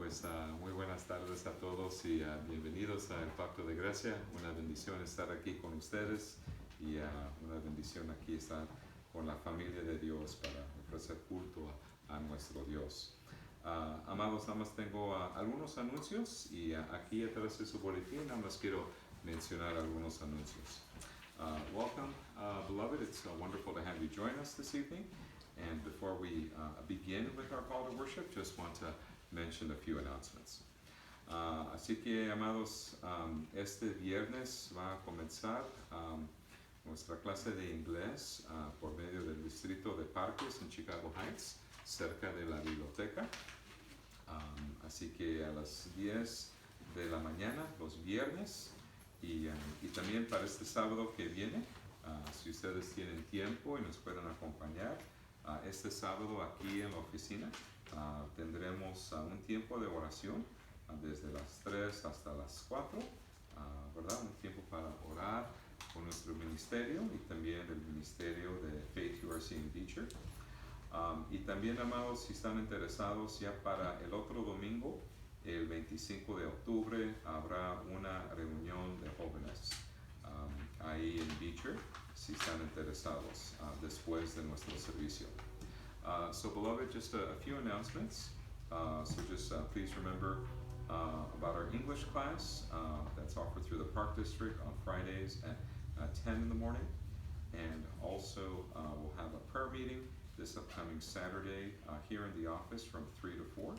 Pues muy buenas tardes a todos y bienvenidos al Pacto de Gracia. Una bendición estar aquí con ustedes y una bendición aquí estar con la familia de Dios para ofrecer culto a nuestro Dios. Amados, nada más tengo algunos anuncios y aquí atrás de su boletín nada más quiero mencionar algunos anuncios. Welcome, beloved. It's wonderful to have you join us this evening. And before we begin with our call to worship, just want to mention a few announcements. Así que, amados, este viernes va a comenzar nuestra clase de inglés por medio del distrito de Parques en Chicago Heights, cerca de la biblioteca. Así que a las 10 de la mañana, los viernes, y también para este sábado que viene, si ustedes tienen tiempo y nos pueden acompañar, este sábado aquí en la oficina tendremos un tiempo de oración desde las 3 hasta las 4, ¿verdad? Un tiempo para orar con nuestro ministerio y también el ministerio de Faith URC en Beecher. Y también, amados, si están interesados, ya para el otro domingo, el 25 de octubre, habrá una reunión de jóvenes ahí en Beecher, si están interesados, después de nuestro servicio. So, beloved, just a few announcements. So just please remember about our English class that's offered through the Park District on Fridays at 10 in the morning. And also we'll have a prayer meeting this upcoming Saturday here in the office from 3 to 4.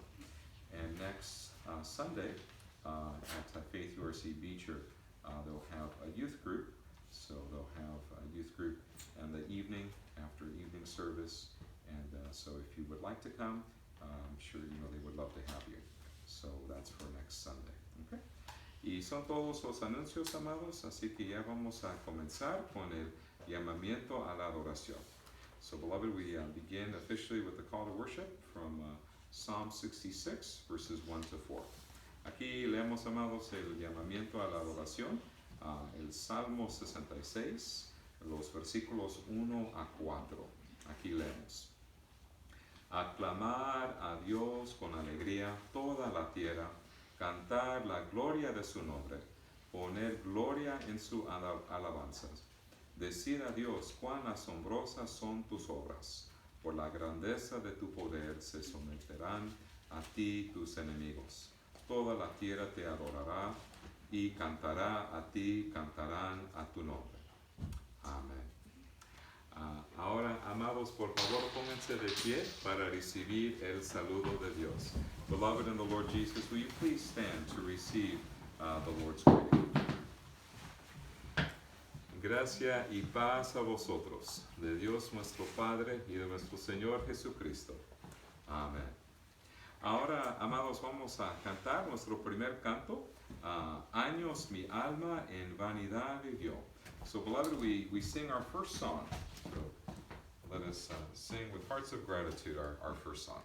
And next Sunday at Faith URC Beecher, they'll have a youth group. So they'll have a youth group in the evening after evening service. And so if you would like to come, I'm sure they would love to have you. So that's for next Sunday. Okay? Y son todos los anuncios, amados, así que ya vamos a comenzar con el llamamiento a la adoración. So, beloved, we begin officially with the call to worship from Psalm 66, verses 1 to 4. Aquí leemos, amados, el llamamiento a la adoración, el Salmo 66, los versículos 1 a 4. Aquí leemos. Aclamar a Dios con alegría toda la tierra, cantar la gloria de su nombre, poner gloria en su alabanza. Decir a Dios cuán asombrosas son tus obras, por la grandeza de tu poder se someterán a ti tus enemigos. Toda la tierra te adorará y cantará a ti, cantarán a tu nombre. Amén. Ahora, amados, por favor, pónganse de pie para recibir el saludo de Dios. Beloved in the Lord Jesus, will you please stand to receive the Lord's greeting? Gracia y paz a vosotros, de Dios nuestro Padre y de nuestro Señor Jesucristo. Amén. Ahora, amados, vamos a cantar nuestro primer canto. Años mi alma en vanidad vivió. So, beloved, we sing our first song. So let us sing with hearts of gratitude our first song.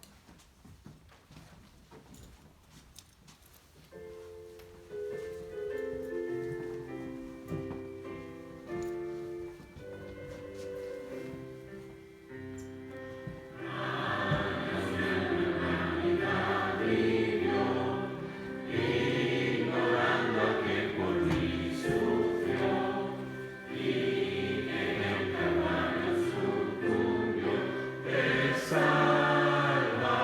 Salva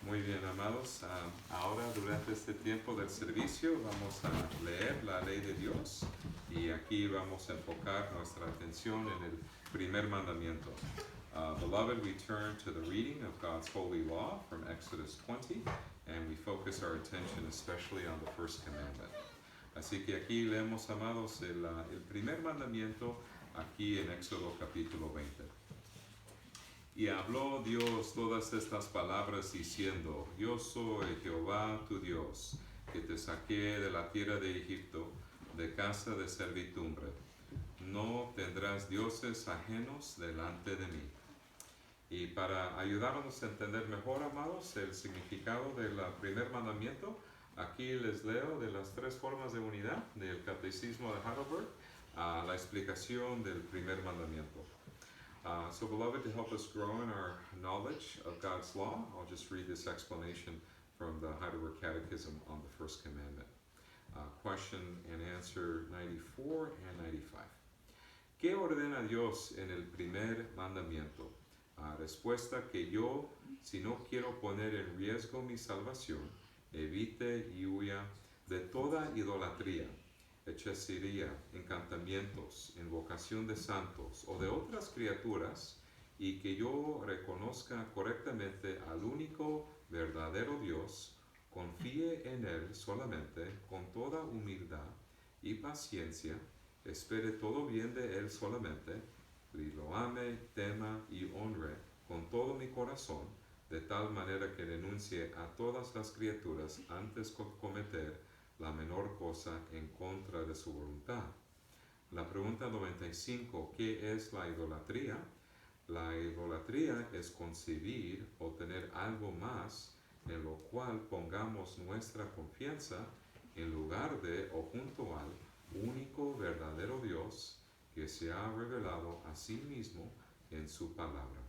Muy bien, amados. Ahora, durante este tiempo del servicio, vamos a leer la ley de Dios y aquí vamos a enfocar nuestra atención en el primer mandamiento. Beloved, we turn to the reading of God's holy law from Exodus 20, and we focus our attention especially on the first commandment. Así que aquí leemos, amados, el primer mandamiento aquí en Éxodo capítulo 20. Y habló Dios todas estas palabras diciendo: Yo soy Jehová tu Dios, que te saqué de la tierra de Egipto, de casa de servidumbre. No tendrás dioses ajenos delante de mí. Y para ayudarnos a entender mejor, amados, el significado del primer mandamiento, aquí les leo de las tres formas de unidad del Catecismo de Heidelberg la explicación del primer mandamiento. So, beloved, to help us grow in our knowledge of God's law, I'll just read this explanation from the Heidelberg Catechism on the First Commandment. Question and answer 94 and 95. ¿Qué ordena Dios en el primer mandamiento? Respuesta que yo, si no quiero poner en riesgo mi salvación, evite y huya de toda idolatría, hechicería, encantamientos, invocación de santos o de otras criaturas, y que yo reconozca correctamente al único verdadero Dios, confíe en Él solamente con toda humildad y paciencia, espere todo bien de Él solamente, y lo ame, tema y honre con todo mi corazón, de tal manera que renuncie a todas las criaturas antes de cometer la menor cosa en contra de su voluntad. La pregunta 95, ¿qué es la idolatría? La idolatría es concebir o tener algo más en lo cual pongamos nuestra confianza en lugar de o junto al único verdadero Dios que se ha revelado a sí mismo en su palabra.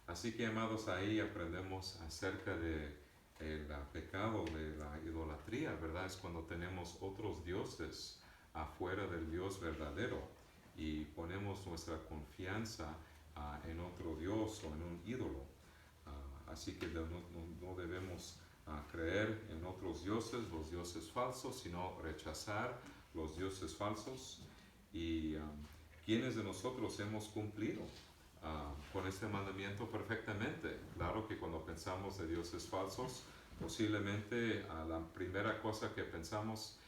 Así que, amados, ahí aprendemos acerca de el pecado de la idolatría, ¿verdad? Es cuando tenemos otros dioses afuera del Dios verdadero y ponemos nuestra confianza en otro Dios o en un ídolo. Así que no debemos creer en otros dioses, los dioses falsos, sino rechazar los dioses falsos. Y ¿quiénes de nosotros hemos cumplido con este mandamiento perfectamente? Claro que cuando pensamos de dioses falsos, posiblemente la primera cosa que pensamos,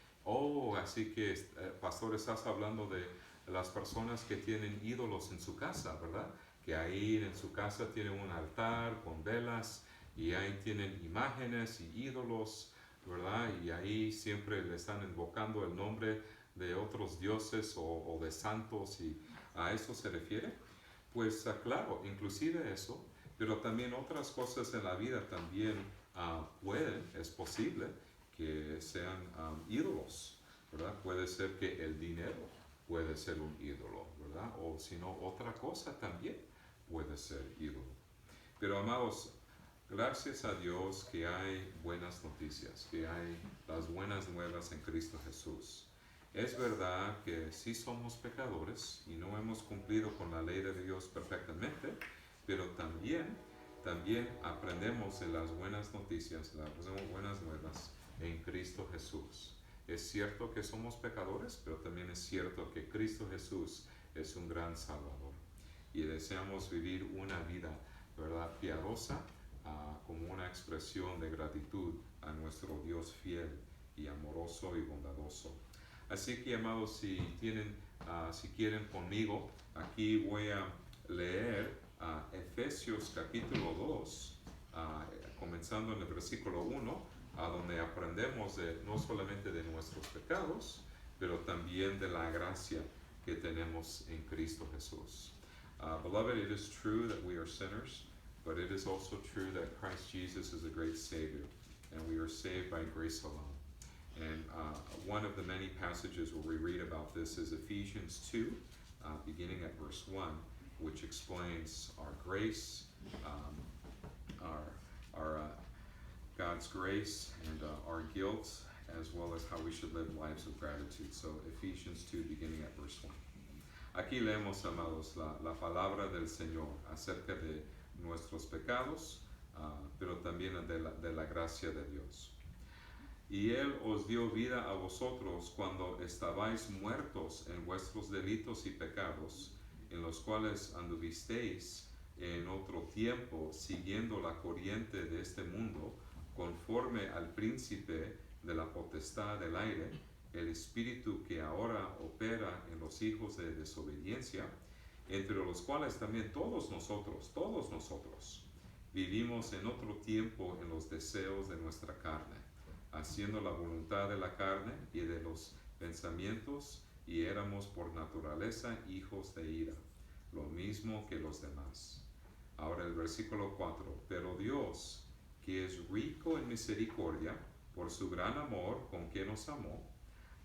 así que pastor, estás hablando de las personas que tienen ídolos en su casa, ¿verdad? Que ahí en su casa tienen un altar con velas y ahí tienen imágenes y ídolos, ¿verdad? Y ahí siempre le están invocando el nombre de otros dioses o de santos, y a eso se refiere. Pues claro, inclusive eso, pero también otras cosas en la vida también es posible que sean ídolos, ¿verdad? Puede ser que el dinero puede ser un ídolo, ¿verdad? O si no, otra cosa también puede ser ídolo. Pero, amados, gracias a Dios que hay buenas noticias, que hay las buenas nuevas en Cristo Jesús. Es verdad que sí somos pecadores y no hemos cumplido con la ley de Dios perfectamente, pero también aprendemos de las buenas noticias, las buenas nuevas en Cristo Jesús. Es cierto que somos pecadores, pero también es cierto que Cristo Jesús es un gran Salvador. Y deseamos vivir una vida, ¿verdad?, piadosa, como una expresión de gratitud a nuestro Dios fiel y amoroso y bondadoso. Así que, amados, si quieren conmigo, aquí voy a leer Efesios capítulo 2, comenzando en el versículo 1, donde aprendemos no solamente de nuestros pecados, pero también de la gracia que tenemos en Cristo Jesús. Beloved, it is true that we are sinners, but it is also true that Christ Jesus is a great Savior, and we are saved by grace alone. And one of the many passages where we read about this is Ephesians 2, beginning at verse 1, which explains our grace, our God's grace, and our guilt, as well as how we should live lives of gratitude. So Ephesians 2, beginning at verse 1. Aquí leemos, amados, la palabra del Señor acerca de nuestros pecados, pero también de la gracia de Dios. Y Él os dio vida a vosotros cuando estabais muertos en vuestros delitos y pecados, en los cuales anduvisteis en otro tiempo, siguiendo la corriente de este mundo, conforme al príncipe de la potestad del aire, el espíritu que ahora opera en los hijos de desobediencia, entre los cuales también todos nosotros, vivimos en otro tiempo en los deseos de nuestra carne, haciendo la voluntad de la carne y de los pensamientos, y éramos por naturaleza hijos de ira, lo mismo que los demás. Ahora el versículo 4, pero Dios, que es rico en misericordia, por su gran amor con que nos amó,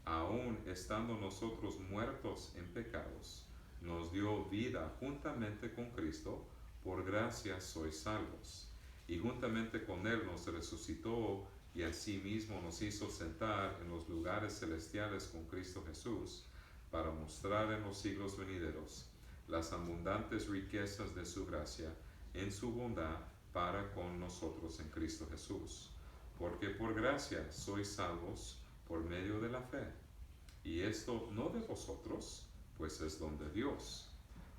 aun estando nosotros muertos en pecados, nos dio vida juntamente con Cristo, por gracia sois salvos. Y juntamente con Él nos resucitó y asimismo nos hizo sentar en los lugares celestiales con Cristo Jesús, para mostrar en los siglos venideros las abundantes riquezas de su gracia en su bondad para con nosotros en Cristo Jesús. Porque por gracia sois salvos por medio de la fe. Y esto no de vosotros, pues es don de Dios,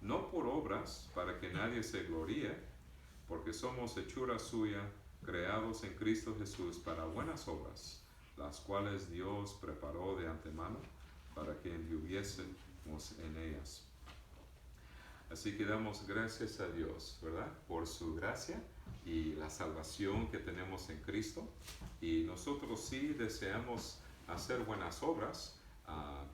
no por obras para que nadie se gloríe, porque somos hechura suya, creados en Cristo Jesús para buenas obras, las cuales Dios preparó de antemano para que anduviésemos en ellas. Así que damos gracias a Dios, ¿verdad? Por su gracia y la salvación que tenemos en Cristo. Y nosotros sí deseamos hacer buenas obras,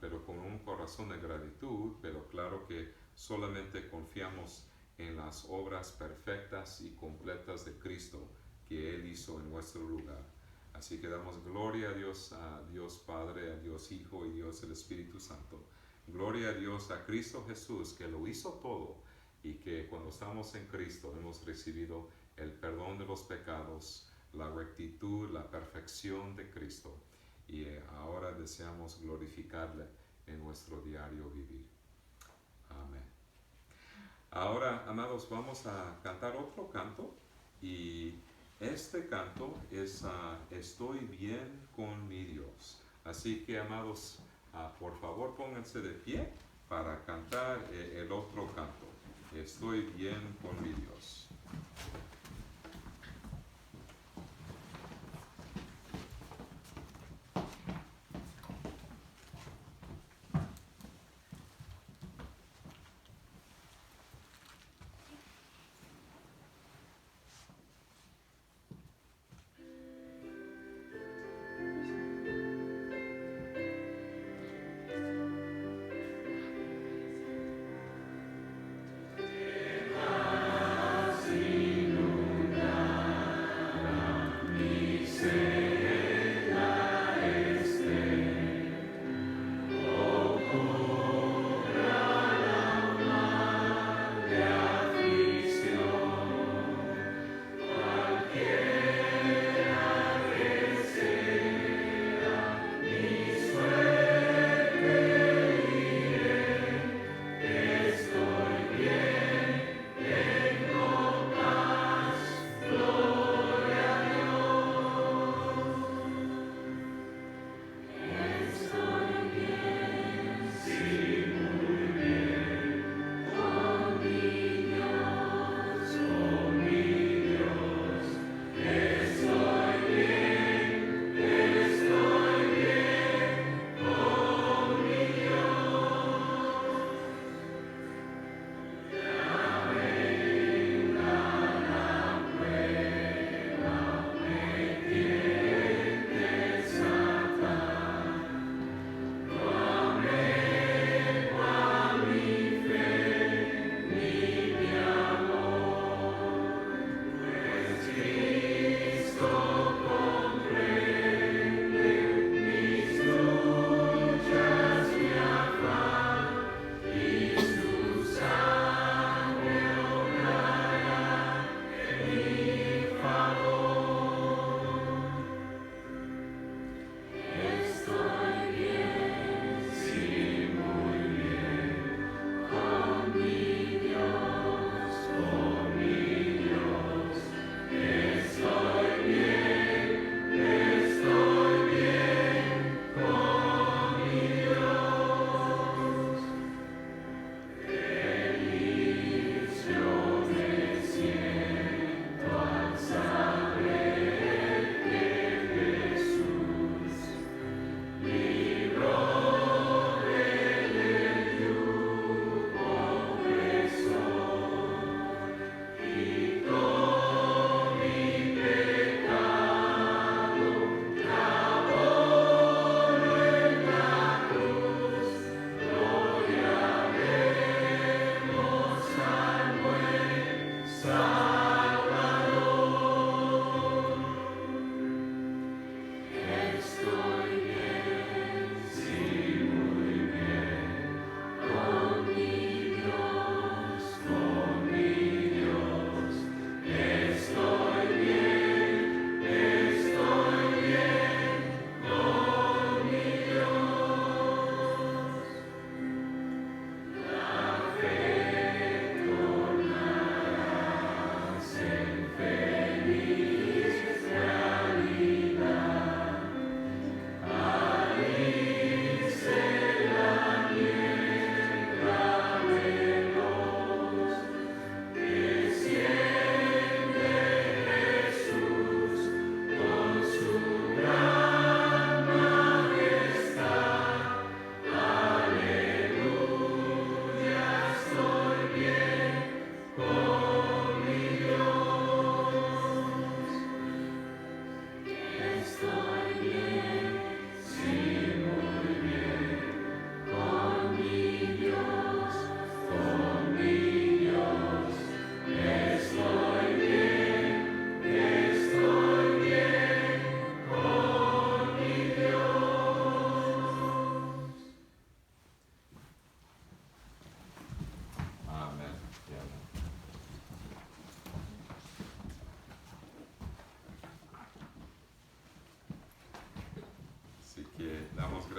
pero con un corazón de gratitud, pero claro que solamente confiamos en las obras perfectas y completas de Cristo que Él hizo en nuestro lugar. Así que damos gloria a Dios Padre, a Dios Hijo y Dios el Espíritu Santo. Gloria a Dios, a Cristo Jesús, que lo hizo todo, y que cuando estamos en Cristo hemos recibido el perdón de los pecados, la rectitud, la perfección de Cristo. Y ahora deseamos glorificarle en nuestro diario vivir. Amén. Ahora, amados, vamos a cantar otro canto, y este canto es Estoy bien con mi Dios. Así que, amados, por favor pónganse de pie para cantar el otro canto. Estoy bien con mi Dios. Sino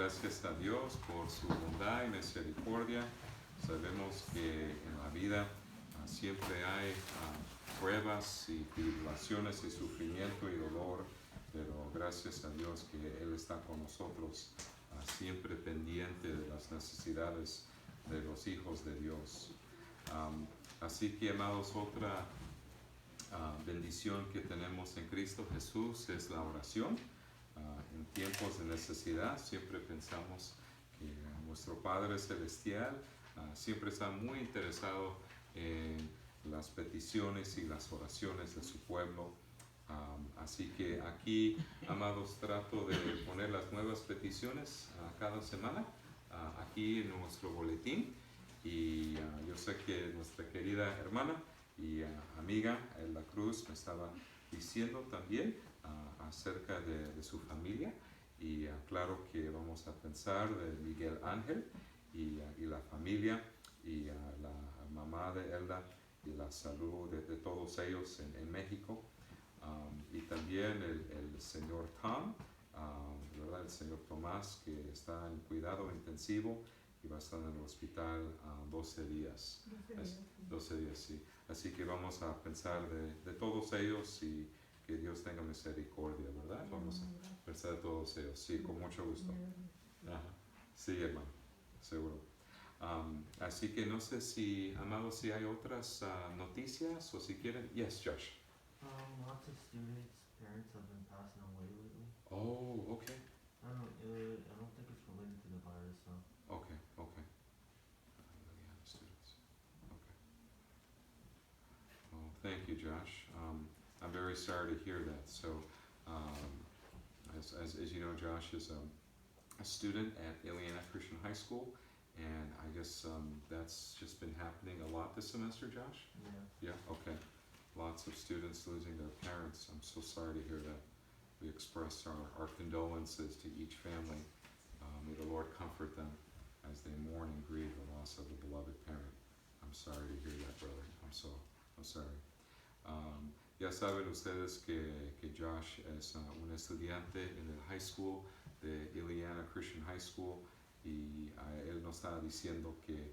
gracias a Dios por su bondad y misericordia. Sabemos que en la vida siempre hay pruebas y tribulaciones y sufrimiento y dolor, pero gracias a Dios que Él está con nosotros, siempre pendiente de las necesidades de los hijos de Dios. Así que, amados, otra bendición que tenemos en Cristo Jesús es la oración. En tiempos de necesidad siempre pensamos que nuestro Padre Celestial siempre está muy interesado en las peticiones y las oraciones de su pueblo. Así que aquí, amados, trato de poner las nuevas peticiones cada semana aquí en nuestro boletín. Y yo sé que nuestra querida hermana y amiga La Cruz me estaba diciendo también acerca de su familia, y claro que vamos a pensar de Miguel Ángel y la familia y la mamá de Elda y la salud de todos ellos en México, y también el señor Tom, ¿verdad? El señor Tomás, que está en cuidado intensivo y va a estar en el hospital 12 días. 12 días, sí. Así que vamos a pensar de todos ellos y que Dios tenga misericordia, ¿verdad? Vamos a pensar de todos ellos, sí, con mucho gusto. Ajá. Sí, hermano, seguro. Así que no sé si, amados, si hay otras noticias o si quieren. Yes, Josh. Lots of students' parents have been passing away lately. Oh, okay. I don't think it's related to the virus, though. Okay, okay. Students. Okay. Well, thank you, Josh. I'm very sorry to hear that. So, as you know, Josh is a student at Ileana Christian High School, and I guess that's just been happening a lot this semester, Josh? Yeah. Yeah, okay. Lots of students losing their parents. I'm so sorry to hear that. We express our condolences to each family. May the Lord comfort them as they mourn and grieve the loss of a beloved parent. I'm sorry to hear that, brother. I'm sorry. Ya saben ustedes que Josh es un estudiante en el high school de Ileana Christian High School, y él nos está diciendo que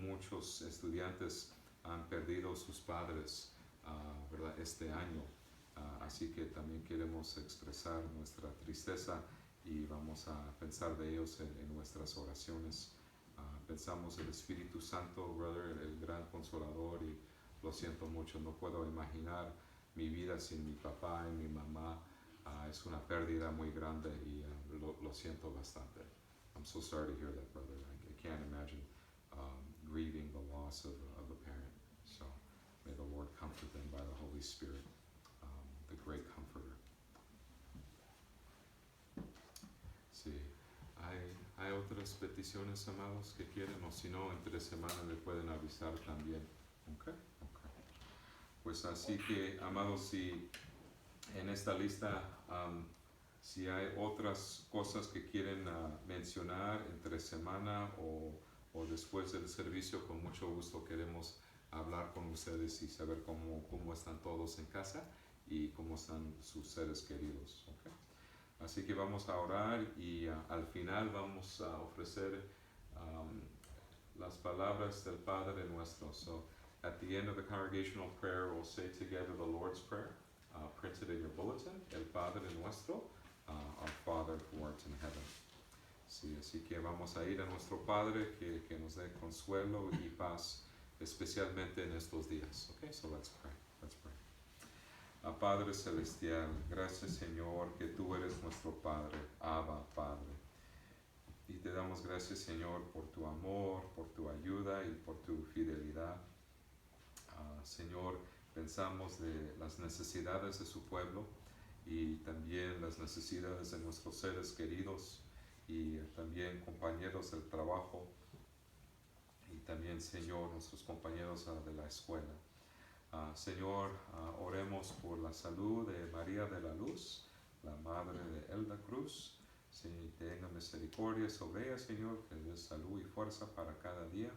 muchos estudiantes han perdido sus padres, ¿verdad? Este año. Así que también queremos expresar nuestra tristeza y vamos a pensar de ellos en nuestras oraciones. Pensamos el Espíritu Santo, brother, el gran consolador, y lo siento mucho, no puedo imaginar mi vida sin mi papá y mi mamá. Es una pérdida muy grande y lo siento bastante. I'm so sorry to hear that, brother. I can't imagine grieving the loss of a parent. So may the Lord comfort them by the Holy Spirit, the great comforter. Sí, hay otras peticiones, amados, que quieren, o si no, entre semana le pueden avisar también. Okay. Pues así que, amados, si en esta lista si hay otras cosas que quieren mencionar entre semana o después del servicio, con mucho gusto queremos hablar con ustedes y saber cómo están todos en casa y cómo están sus seres queridos. Okay. Así que vamos a orar y al final vamos a ofrecer las palabras del Padre Nuestro. So at the end of the congregational prayer, we'll say together the Lord's Prayer, printed in your bulletin, El Padre Nuestro, our Father who art in heaven. Sí, así que vamos a ir a nuestro Padre que nos dé consuelo y paz, especialmente en estos días. Okay, so let's pray. Padre Celestial, gracias, Señor, que tú eres nuestro Padre, Abba, Padre. Y te damos gracias, Señor, por tu amor, por tu ayuda y por tu fidelidad. Señor, pensamos de las necesidades de su pueblo y también las necesidades de nuestros seres queridos y también compañeros del trabajo y también, Señor, nuestros compañeros de la escuela. Señor, oremos por la salud de María de la Luz, la madre de Elda Cruz. Si tenga misericordia sobre ella, Señor, que dé salud y fuerza para cada día.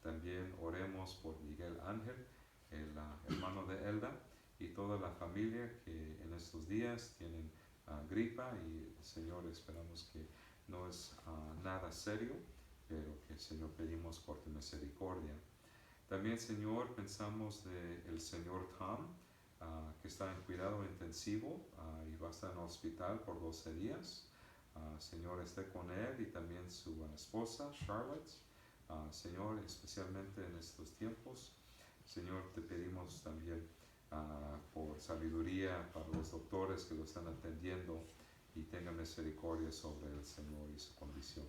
También oremos por Miguel Ángel, el hermano de Elda, y toda la familia que en estos días tienen gripa, y Señor, esperamos que no es nada serio, pero que Señor pedimos por tu misericordia. También Señor pensamos del Señor Tom, que está en cuidado intensivo y va a estar en el hospital por 12 días. Señor, esté con él y también su esposa Charlotte. Señor, especialmente en estos tiempos, Señor, te pedimos también por sabiduría para los doctores que lo están atendiendo y tenga misericordia sobre el Señor y su condición.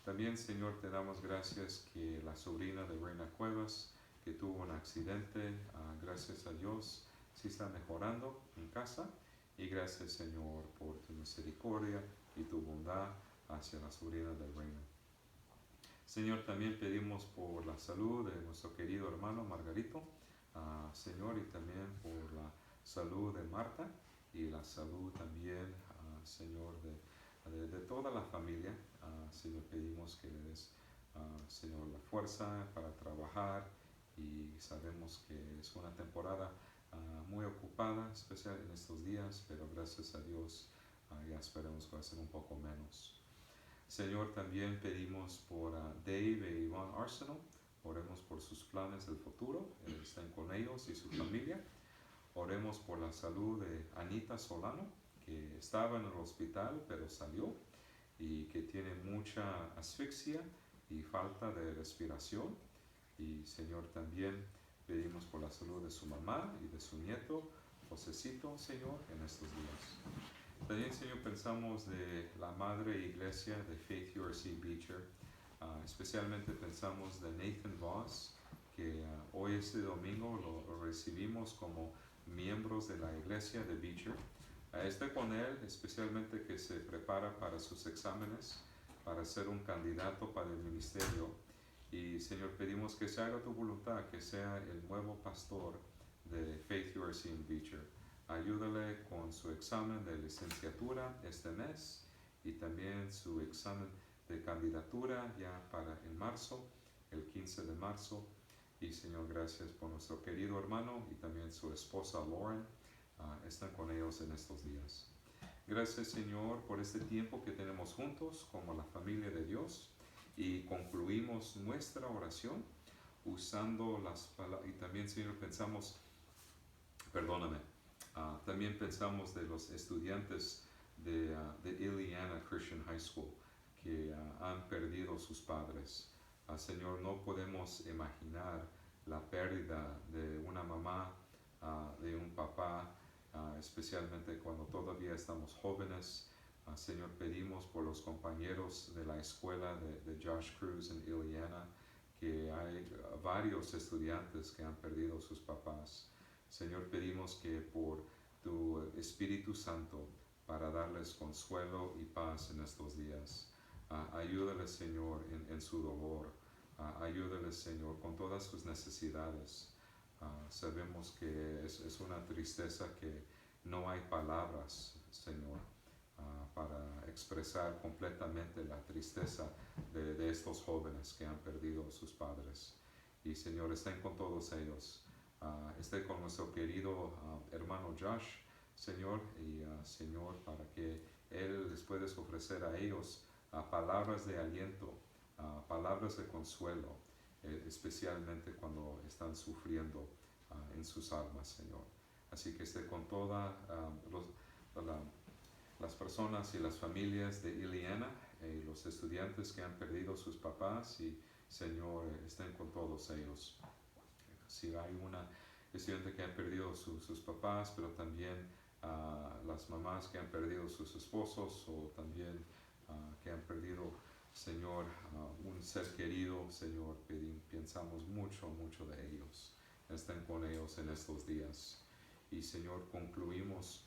También, Señor, te damos gracias que la sobrina de Reina Cuevas, que tuvo un accidente, gracias a Dios, sí está mejorando en casa. Y gracias, Señor, por tu misericordia y tu bondad hacia la sobrina de Reina. Señor, también pedimos por la salud de nuestro querido hermano Margarito, Señor, y también por la salud de Marta y la salud también, Señor, de toda la familia. Señor, pedimos que le des, Señor, la fuerza para trabajar y sabemos que es una temporada muy ocupada, especial en estos días, pero gracias a Dios ya esperemos que va a ser un poco menos. Señor, también pedimos por Dave e Iván Arsenal. Oremos por sus planes del futuro, estén con ellos y su familia. Oremos por la salud de Anita Solano, que estaba en el hospital pero salió y que tiene mucha asfixia y falta de respiración. Y Señor, también pedimos por la salud de su mamá y de su nieto, Josecito, Señor, en estos días. También, Señor, pensamos de la madre iglesia de Faith URC Beecher. Especialmente pensamos de Nathan Voss, que hoy este domingo lo recibimos como miembros de la iglesia de Beecher. Esté con él, especialmente que se prepara para sus exámenes, para ser un candidato para el ministerio. Y Señor, pedimos que se haga tu voluntad, que sea el nuevo pastor de Faith URC en Beecher. Ayúdale con su examen de licenciatura este mes y también su examen de candidatura ya para en marzo, el 15 de marzo. Y Señor, gracias por nuestro querido hermano y también su esposa Lauren. Están con ellos en estos días. Gracias, Señor, por este tiempo que tenemos juntos como la familia de Dios. Y concluimos nuestra oración usando las palabras. Y también, Señor, pensamos, perdóname, también pensamos de los estudiantes de Iliana Christian High School que han perdido sus padres. Señor, no podemos imaginar la pérdida de una mamá, de un papá, especialmente cuando todavía estamos jóvenes. Señor, pedimos por los compañeros de la escuela de Josh Cruz en Iliana, que hay varios estudiantes que han perdido sus papás. Señor, pedimos que por tu Espíritu Santo para darles consuelo y paz en estos días. Ayúdales, Señor, en su dolor. Ayúdales, Señor, con todas sus necesidades. Sabemos que es una tristeza que no hay palabras, Señor, para expresar completamente la tristeza de estos jóvenes que han perdido sus padres. Y Señor, estén con todos ellos. Esté con nuestro querido hermano Josh, Señor, y Señor, para que Él les pueda ofrecer a ellos palabras de aliento, palabras de consuelo, especialmente cuando están sufriendo en sus almas, Señor. Así que esté con todas las personas y las familias de Iliana, los estudiantes que han perdido sus papás, y Señor, estén con todos ellos. Si hay una estudiante que ha perdido sus papás, pero también las mamás que han perdido sus esposos, o también que han perdido, Señor, un ser querido, Señor, pensamos mucho de ellos. Estén con ellos en estos días. Y Señor, concluimos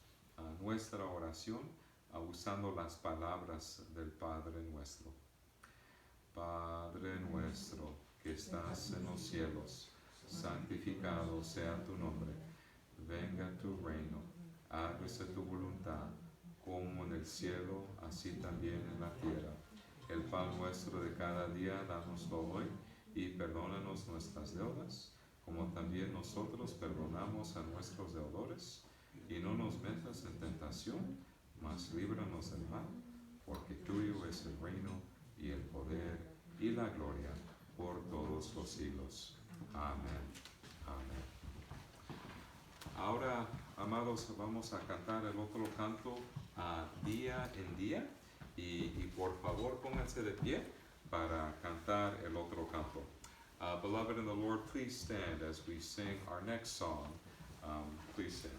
nuestra oración usando las palabras del Padre nuestro. Padre nuestro que estás en los cielos, santificado sea tu nombre. Venga tu reino, hágase tu voluntad, como en el cielo, así también en la tierra. El pan nuestro de cada día, dánoslo hoy, y perdónanos nuestras deudas, como también nosotros perdonamos a nuestros deudores. Y no nos metas en tentación, mas líbranos del mal, porque tuyo es el reino y el poder y la gloria por todos los siglos. Amén. Amén. Ahora, amados, vamos a cantar el otro canto día en día y por favor pónganse de pie para cantar el otro canto. Beloved in the Lord, please stand as we sing our next song. Please stand.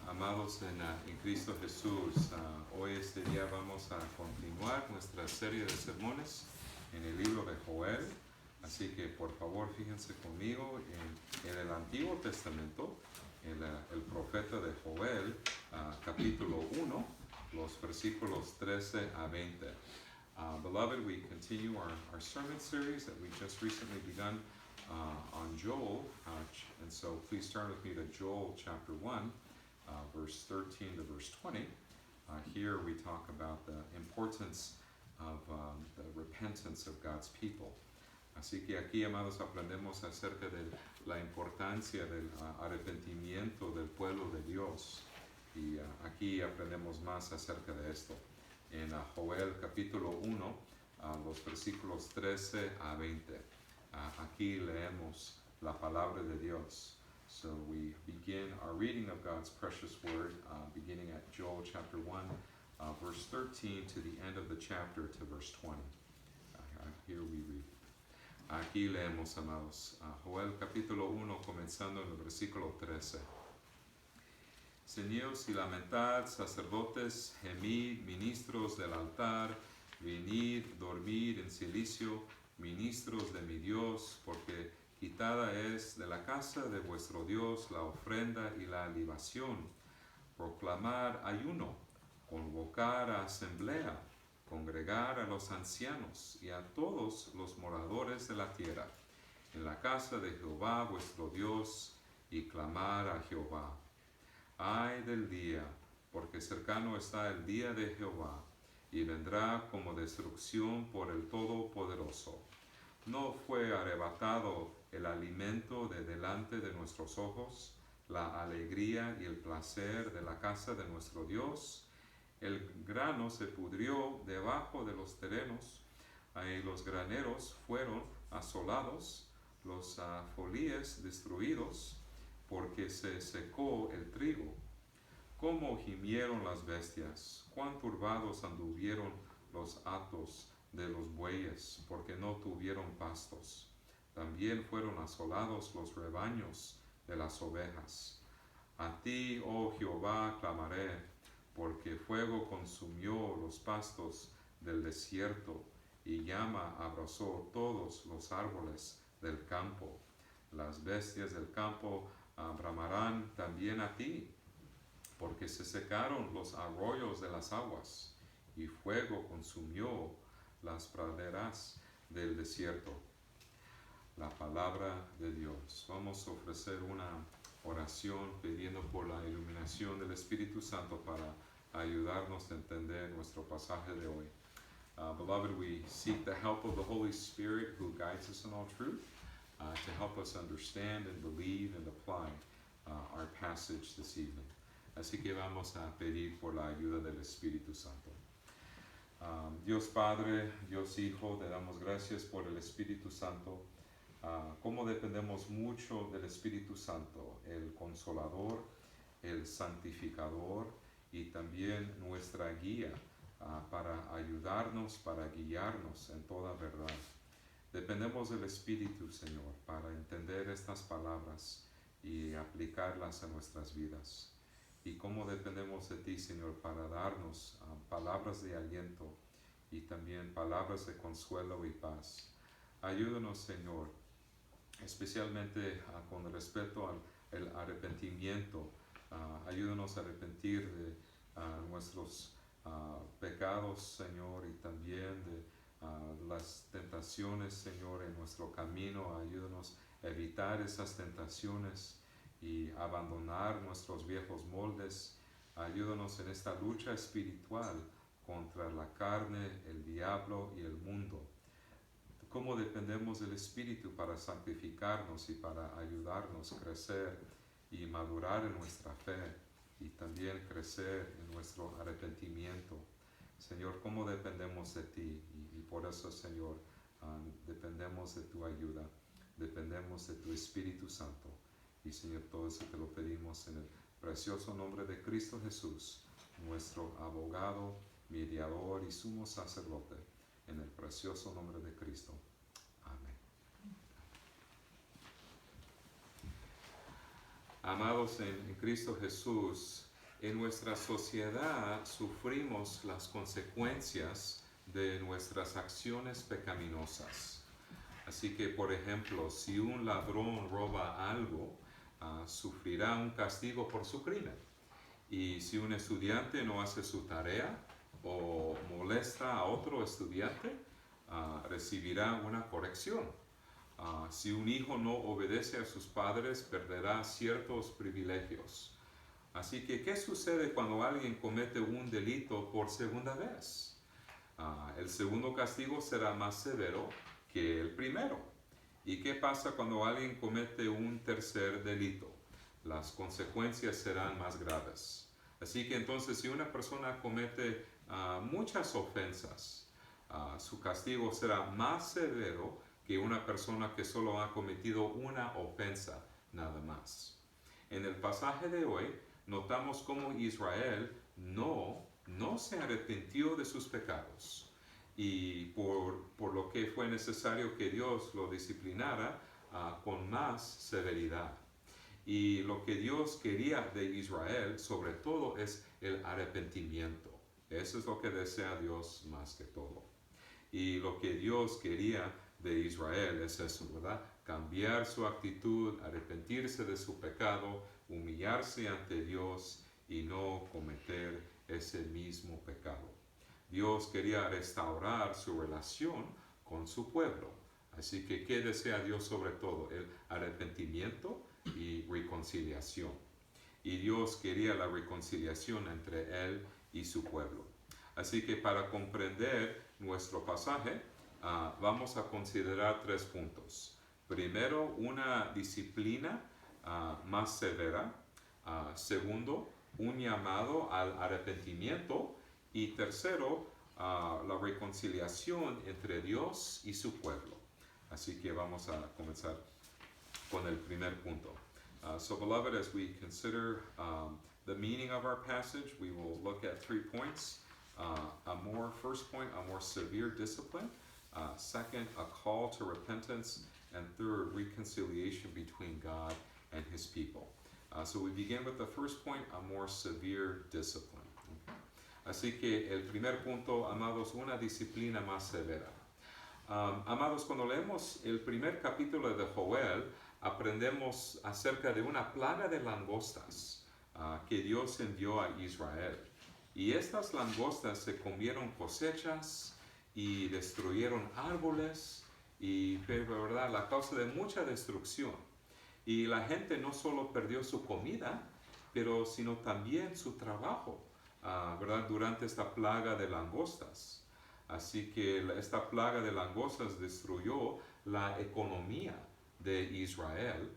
Amados en Cristo Jesús, hoy este día vamos a continuar nuestra serie de sermones en el libro de Joel, así que por favor fíjense conmigo en el Antiguo Testamento, el profeta de Joel, capítulo 1, los versículos 13 a 20. Beloved, we continue our sermon series that we just recently begun on Joel, and so please turn with me to Joel chapter 1. Verse 13 to verse 20. Here we talk about the importance of the repentance of God's people. Así que aquí, amados, aprendemos acerca de la importancia del arrepentimiento del pueblo de Dios. Y aquí aprendemos más acerca de esto. En Joel capítulo 1, los versículos 13 a 20. Aquí leemos la palabra de Dios. So we begin our reading of God's precious word, beginning at Joel chapter 1, verse 13 to the end of the chapter to verse 20. Here we read. Aquí leemos, amados, Joel capítulo 1, comenzando en el versículo 13. Ceñios y lamentad, sacerdotes, gemid, ministros del altar, venid, dormid en silicio, ministros de mi Dios, porque quitada es de la casa de vuestro Dios la ofrenda y la libación, proclamar ayuno, convocar a asamblea, congregar a los ancianos y a todos los moradores de la tierra, en la casa de Jehová vuestro Dios, y clamar a Jehová. Ay del día, porque cercano está el día de Jehová, y vendrá como destrucción por el Todopoderoso. ¿No fue arrebatado el alimento de delante de nuestros ojos, la alegría y el placer de la casa de nuestro Dios? El grano se pudrió debajo de los terrenos, y los graneros fueron asolados, los folíes destruidos, porque se secó el trigo. Cómo gimieron las bestias, cuán turbados anduvieron los hatos de los bueyes, porque no tuvieron pastos. También fueron asolados los rebaños de las ovejas. A ti, oh Jehová, clamaré, porque fuego consumió los pastos del desierto, y llama abrazó todos los árboles del campo. Las bestias del campo bramarán también a ti, porque se secaron los arroyos de las aguas, y fuego consumió las praderas del desierto. La palabra de Dios. Vamos a ofrecer una oración pidiendo por la iluminación del Espíritu Santo para ayudarnos a entender nuestro pasaje de hoy. Beloved, we seek the help of the Holy Spirit who guides us in all truth to help us understand and believe and apply our passage this evening. Así que vamos a pedir por la ayuda del Espíritu Santo. Dios Padre, Dios Hijo, te damos gracias por el Espíritu Santo. Cómo dependemos mucho del Espíritu Santo, el Consolador, el Santificador y también nuestra guía para ayudarnos, para guiarnos en toda verdad. Dependemos del Espíritu, Señor, para entender estas palabras y aplicarlas a nuestras vidas. Y cómo dependemos de ti, Señor, para darnos palabras de aliento y también palabras de consuelo y paz. Ayúdanos, Señor, especialmente con respecto al arrepentimiento. Ayúdanos a arrepentir de nuestros pecados, Señor, y también de las tentaciones, Señor, en nuestro camino. Ayúdanos a evitar esas tentaciones y abandonar nuestros viejos moldes. Ayúdanos en esta lucha espiritual contra la carne, el diablo y el mundo. Cómo dependemos del Espíritu para santificarnos y para ayudarnos a crecer y madurar en nuestra fe y también crecer en nuestro arrepentimiento. Señor, cómo dependemos de ti y por eso, Señor, dependemos de tu ayuda, dependemos de tu Espíritu Santo. Y Señor, todo eso te lo pedimos en el precioso nombre de Cristo Jesús, nuestro abogado, mediador y sumo sacerdote, en el precioso nombre de Cristo. Amén. Amados en Cristo Jesús, en nuestra sociedad sufrimos las consecuencias de nuestras acciones pecaminosas. Así que, por ejemplo, si un ladrón roba algo, sufrirá un castigo por su crimen. Y si un estudiante no hace su tarea o molesta a otro estudiante, recibirá una corrección. Si un hijo no obedece a sus padres, perderá ciertos privilegios. Así que, ¿qué sucede cuando alguien comete un delito por segunda vez? El segundo castigo será más severo que el primero. ¿Y qué pasa cuando alguien comete un tercer delito? Las consecuencias serán más graves. Así que entonces, si una persona comete muchas ofensas, su castigo será más severo que una persona que solo ha cometido una ofensa nada más. En el pasaje de hoy, notamos cómo Israel no se arrepintió de sus pecados. Y por lo que fue necesario que Dios lo disciplinara con más severidad. Y lo que Dios quería de Israel, sobre todo, es el arrepentimiento. Eso es lo que desea Dios más que todo. Y lo que Dios quería de Israel es eso, ¿verdad? Cambiar su actitud, arrepentirse de su pecado, humillarse ante Dios y no cometer ese mismo pecado. Dios quería restaurar su relación con su pueblo. Así que, ¿qué desea Dios sobre todo? El arrepentimiento y reconciliación. Y Dios quería la reconciliación entre Él y su pueblo. Así que para comprender nuestro pasaje, vamos a considerar 3 puntos. Primero, una disciplina más severa. Segundo, un llamado al arrepentimiento. Y tercero, la reconciliación entre Dios y su pueblo. Así que vamos a comenzar con el primer punto. So beloved, as we consider the meaning of our passage, we will look at 3 points. First point, a more severe discipline. Second, a call to repentance. And third, reconciliation between God and His people. So we begin with the first point, a more severe discipline. Okay? Así que el primer punto, amados, una disciplina más severa. Amados, cuando leemos el primer capítulo de Joel, aprendemos acerca de una plaga de langostas que Dios envió a Israel. Y estas langostas se comieron cosechas y destruyeron árboles, y verdad, la causa de mucha destrucción. Y la gente no solo perdió su comida, pero sino también su trabajo, ¿verdad? Durante esta plaga de langostas. Así que esta plaga de langostas destruyó la economía de Israel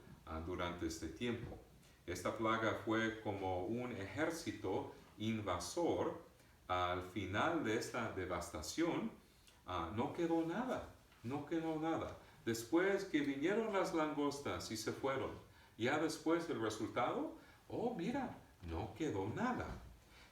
durante este tiempo. Esta plaga fue como un ejército invasor. Al final de esta devastación, no quedó nada. Después que vinieron las langostas y se fueron, ya después el resultado, oh mira, no quedó nada.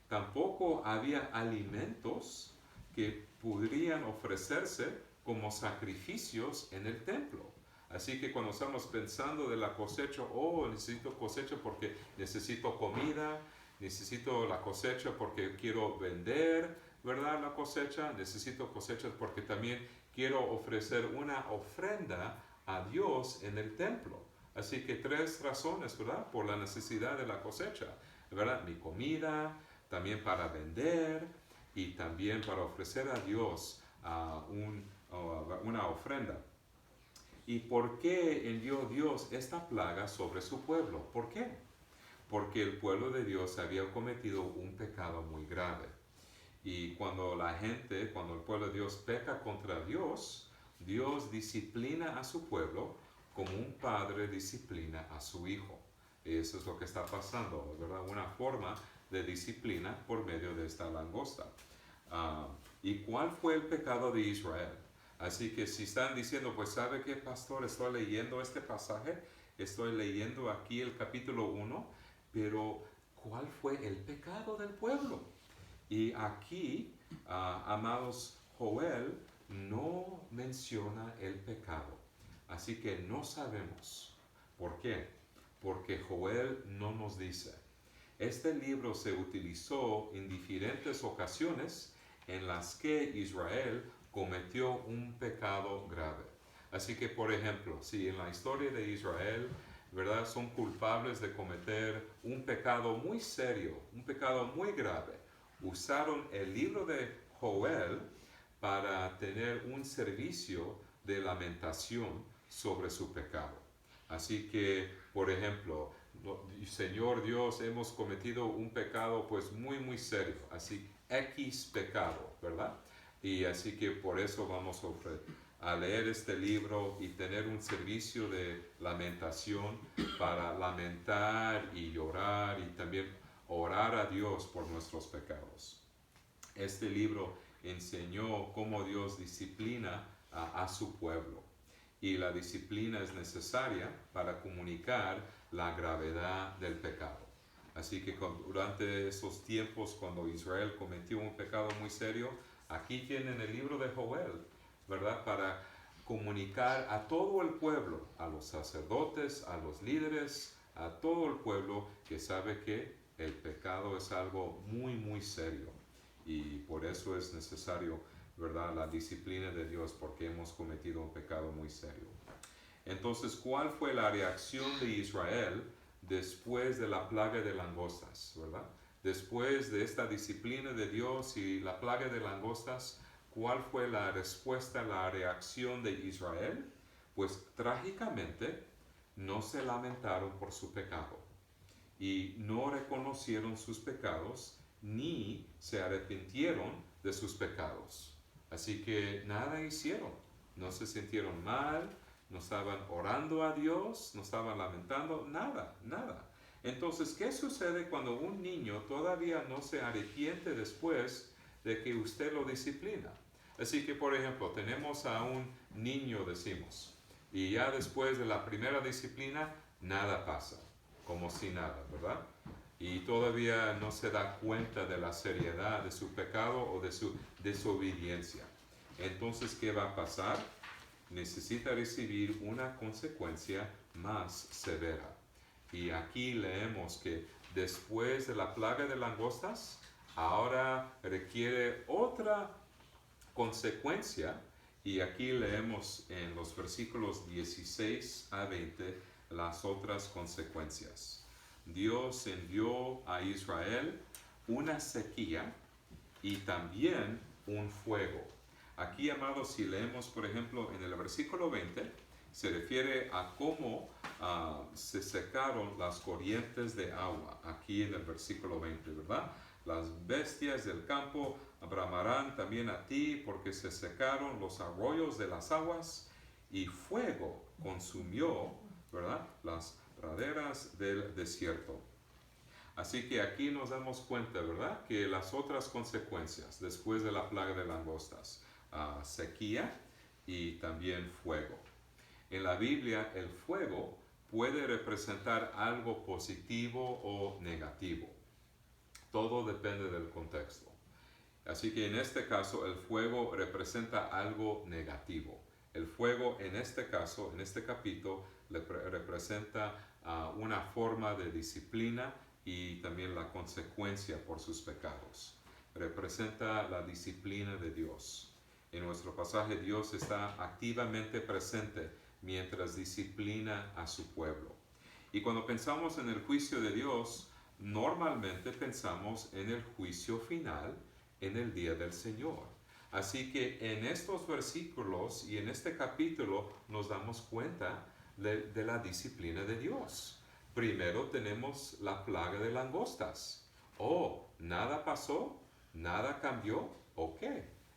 Tampoco había alimentos que podrían ofrecerse como sacrificios en el templo. Así que cuando estamos pensando de la cosecha, necesito cosecha porque necesito comida, necesito la cosecha porque quiero vender, ¿verdad? La cosecha, necesito cosechas porque también quiero ofrecer una ofrenda a Dios en el templo. Así que 3 razones, ¿verdad? Por la necesidad de la cosecha, ¿verdad? Mi comida, también para vender y también para ofrecer a Dios una ofrenda. ¿Y por qué envió Dios esta plaga sobre su pueblo? ¿Por qué? Porque el pueblo de Dios había cometido un pecado muy grave. Y cuando el pueblo de Dios peca contra Dios, Dios disciplina a su pueblo como un padre disciplina a su hijo. Eso es lo que está pasando, ¿verdad? Una forma de disciplina por medio de esta langosta. ¿Y cuál fue el pecado de Israel? Así que si están diciendo, pues ¿sabe qué, pastor? Estoy leyendo este pasaje, estoy leyendo aquí el capítulo 1, pero ¿cuál fue el pecado del pueblo? Y aquí, amados, Joel no menciona el pecado. Así que no sabemos. ¿Por qué? Porque Joel no nos dice. Este libro se utilizó en diferentes ocasiones en las que Israel cometió un pecado grave. Así que, por ejemplo, si en la historia de Israel, ¿verdad?, son culpables de cometer un pecado muy serio, un pecado muy grave, usaron el libro de Joel para tener un servicio de lamentación sobre su pecado. Así que, por ejemplo, Señor Dios, hemos cometido un pecado pues muy serio, así X pecado, ¿verdad? Y así que por eso vamos a leer este libro y tener un servicio de lamentación para lamentar y llorar y también orar a Dios por nuestros pecados. Este libro enseñó cómo Dios disciplina a su pueblo. Y la disciplina es necesaria para comunicar la gravedad del pecado. Así que durante esos tiempos, cuando Israel cometió un pecado muy serio, aquí tienen el libro de Joel, ¿verdad? Para comunicar a todo el pueblo, a los sacerdotes, a los líderes, a todo el pueblo que sabe que el pecado es algo muy serio. Y por eso es necesario, ¿verdad?, la disciplina de Dios, porque hemos cometido un pecado muy serio. Entonces, ¿cuál fue la reacción de Israel después de la plaga de langostas, verdad? después de esta disciplina de Dios y la plaga de langostas, ¿cuál fue la respuesta, la reacción de Israel? Pues trágicamente no se lamentaron por su pecado y no reconocieron sus pecados ni se arrepintieron de sus pecados. Así que nada hicieron, no se sintieron mal, no estaban orando a Dios, no estaban lamentando, nada, nada. Entonces, ¿qué sucede cuando un niño todavía no se arrepiente después de que usted lo disciplina? Así que, por ejemplo, tenemos a un niño, decimos, y ya después de la primera disciplina, nada pasa, como si nada, ¿verdad? Y todavía no se da cuenta de la seriedad de su pecado o de su desobediencia. Entonces, ¿qué va a pasar? Necesita recibir una consecuencia más severa. Y aquí leemos que después de la plaga de langostas, ahora requiere otra consecuencia. Y aquí leemos en los versículos 16 a 20 las otras consecuencias. Dios envió a Israel una sequía y también un fuego. Aquí, amados, si leemos, por ejemplo, en el versículo 20, se refiere a cómo se secaron las corrientes de agua. Aquí en el versículo 20, ¿verdad? Las bestias del campo bramarán también a ti, porque se secaron los arroyos de las aguas, y fuego consumió, ¿verdad?, las praderas del desierto. Así que aquí nos damos cuenta, ¿verdad?, que las otras consecuencias después de la plaga de langostas, sequía y también fuego. En la Biblia, el fuego puede representar algo positivo o negativo. Todo depende del contexto. Así que en este caso, el fuego representa algo negativo. El fuego, en este caso, en este capítulo, representa una forma de disciplina y también la consecuencia por sus pecados. Representa la disciplina de Dios. En nuestro pasaje, Dios está activamente presente mientras disciplina a su pueblo. Y cuando pensamos en el juicio de Dios, normalmente pensamos en el juicio final, en el día del Señor. Así que en estos versículos y en este capítulo nos damos cuenta de la disciplina de Dios. Primero tenemos la plaga de langostas. Oh, ¿nada pasó? ¿Nada cambió? Ok.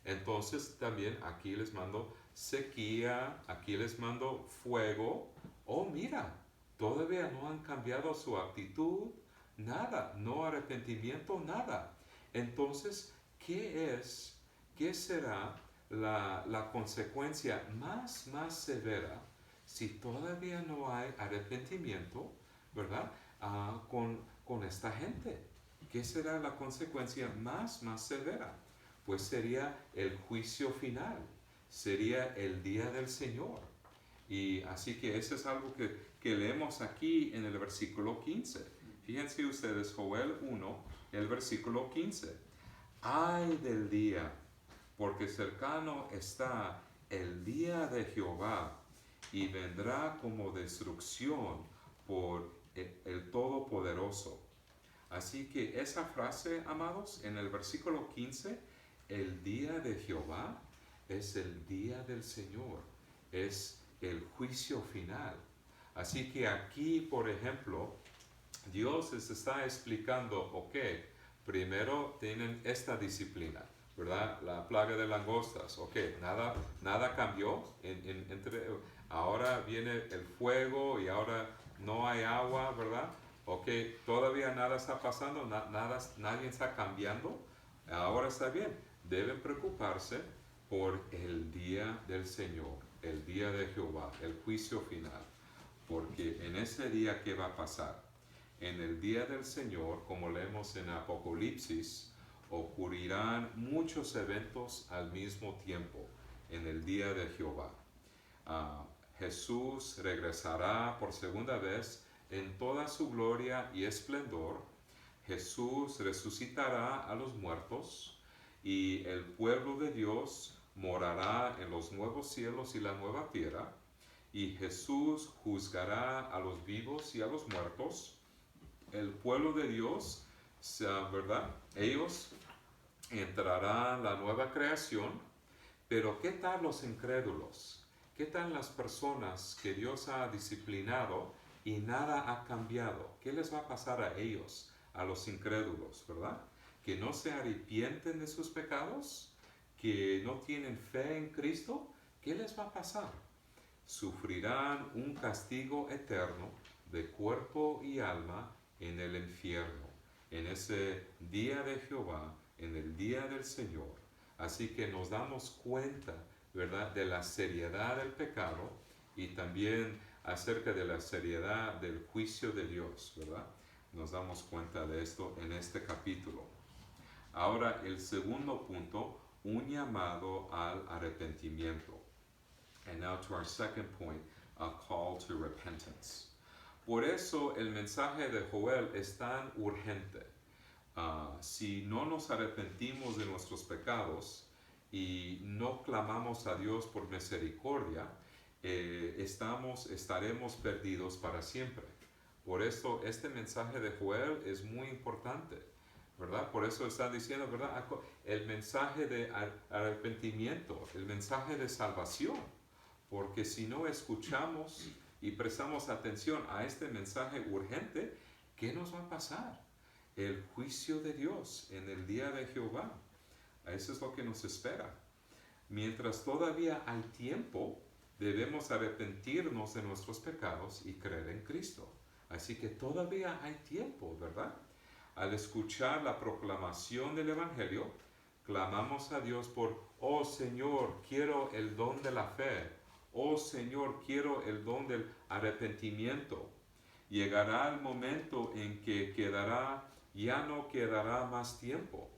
Entonces también aquí les mando sequía, aquí les mando fuego. Oh, mira, todavía no han cambiado su actitud, nada, no arrepentimiento, nada. Entonces, ¿qué será la consecuencia más severa si todavía no hay arrepentimiento, ¿verdad?, con esta gente? ¿Qué será la consecuencia más severa? Pues sería el juicio final, sería el día del Señor. Y así que eso es algo que leemos aquí en el versículo 15. Fíjense ustedes, Joel 1, el versículo 15. Ay del día, porque cercano está el día de Jehová, y vendrá como destrucción por el Todopoderoso. Así que esa frase, amados, en el versículo 15, el día de Jehová es el día del Señor, es el juicio final. Así que aquí, por ejemplo, Dios les está explicando, ok, primero tienen esta disciplina, ¿verdad? La plaga de langostas, ok, nada cambió, ahora viene el fuego y ahora no hay agua, ¿verdad? Ok, todavía nada está pasando, nadie está cambiando, ahora está bien, deben preocuparse por el día del Señor, el día de Jehová, el juicio final, porque en ese día, ¿qué va a pasar? En el día del Señor, como leemos en Apocalipsis, ocurrirán muchos eventos al mismo tiempo en el día de Jehová. Jesús regresará por segunda vez en toda su gloria y esplendor. Jesús resucitará a los muertos y el pueblo de Dios morará en los nuevos cielos y la nueva tierra. Y Jesús juzgará a los vivos y a los muertos. El pueblo de Dios ¿verdad? Ellos entrarán la nueva creación, pero ¿qué tal los incrédulos? ¿Qué tal las personas que Dios ha disciplinado y nada ha cambiado? ¿Qué les va a pasar a ellos, a los incrédulos, verdad? Que no se arrepienten de sus pecados, que no tienen fe en Cristo. ¿Qué les va a pasar? Sufrirán un castigo eterno de cuerpo y alma en el infierno, en ese día de Jehová, en el día del Señor. Así que nos damos cuenta, ¿verdad?, de la seriedad del pecado y también acerca de la seriedad del juicio de Dios, ¿verdad? Nos damos cuenta de esto en este capítulo. Ahora, el segundo punto, un llamado al arrepentimiento. And now to our second point, a call to repentance. Por eso el mensaje de Joel es tan urgente. Si no nos arrepentimos de nuestros pecados y no clamamos a Dios por misericordia, estaremos perdidos para siempre. Por eso este mensaje de Joel es muy importante, ¿verdad? Por eso está diciendo, ¿verdad?, el mensaje de arrepentimiento, el mensaje de salvación. Porque si no escuchamos y prestamos atención a este mensaje urgente, ¿qué nos va a pasar? El juicio de Dios en el día de Jehová. Eso es lo que nos espera. Mientras todavía hay tiempo, debemos arrepentirnos de nuestros pecados y creer en Cristo. Así que todavía hay tiempo, ¿verdad? Al escuchar la proclamación del Evangelio, clamamos a Dios por, oh Señor, quiero el don de la fe. Oh Señor, quiero el don del arrepentimiento. Llegará el momento en que ya no quedará más tiempo.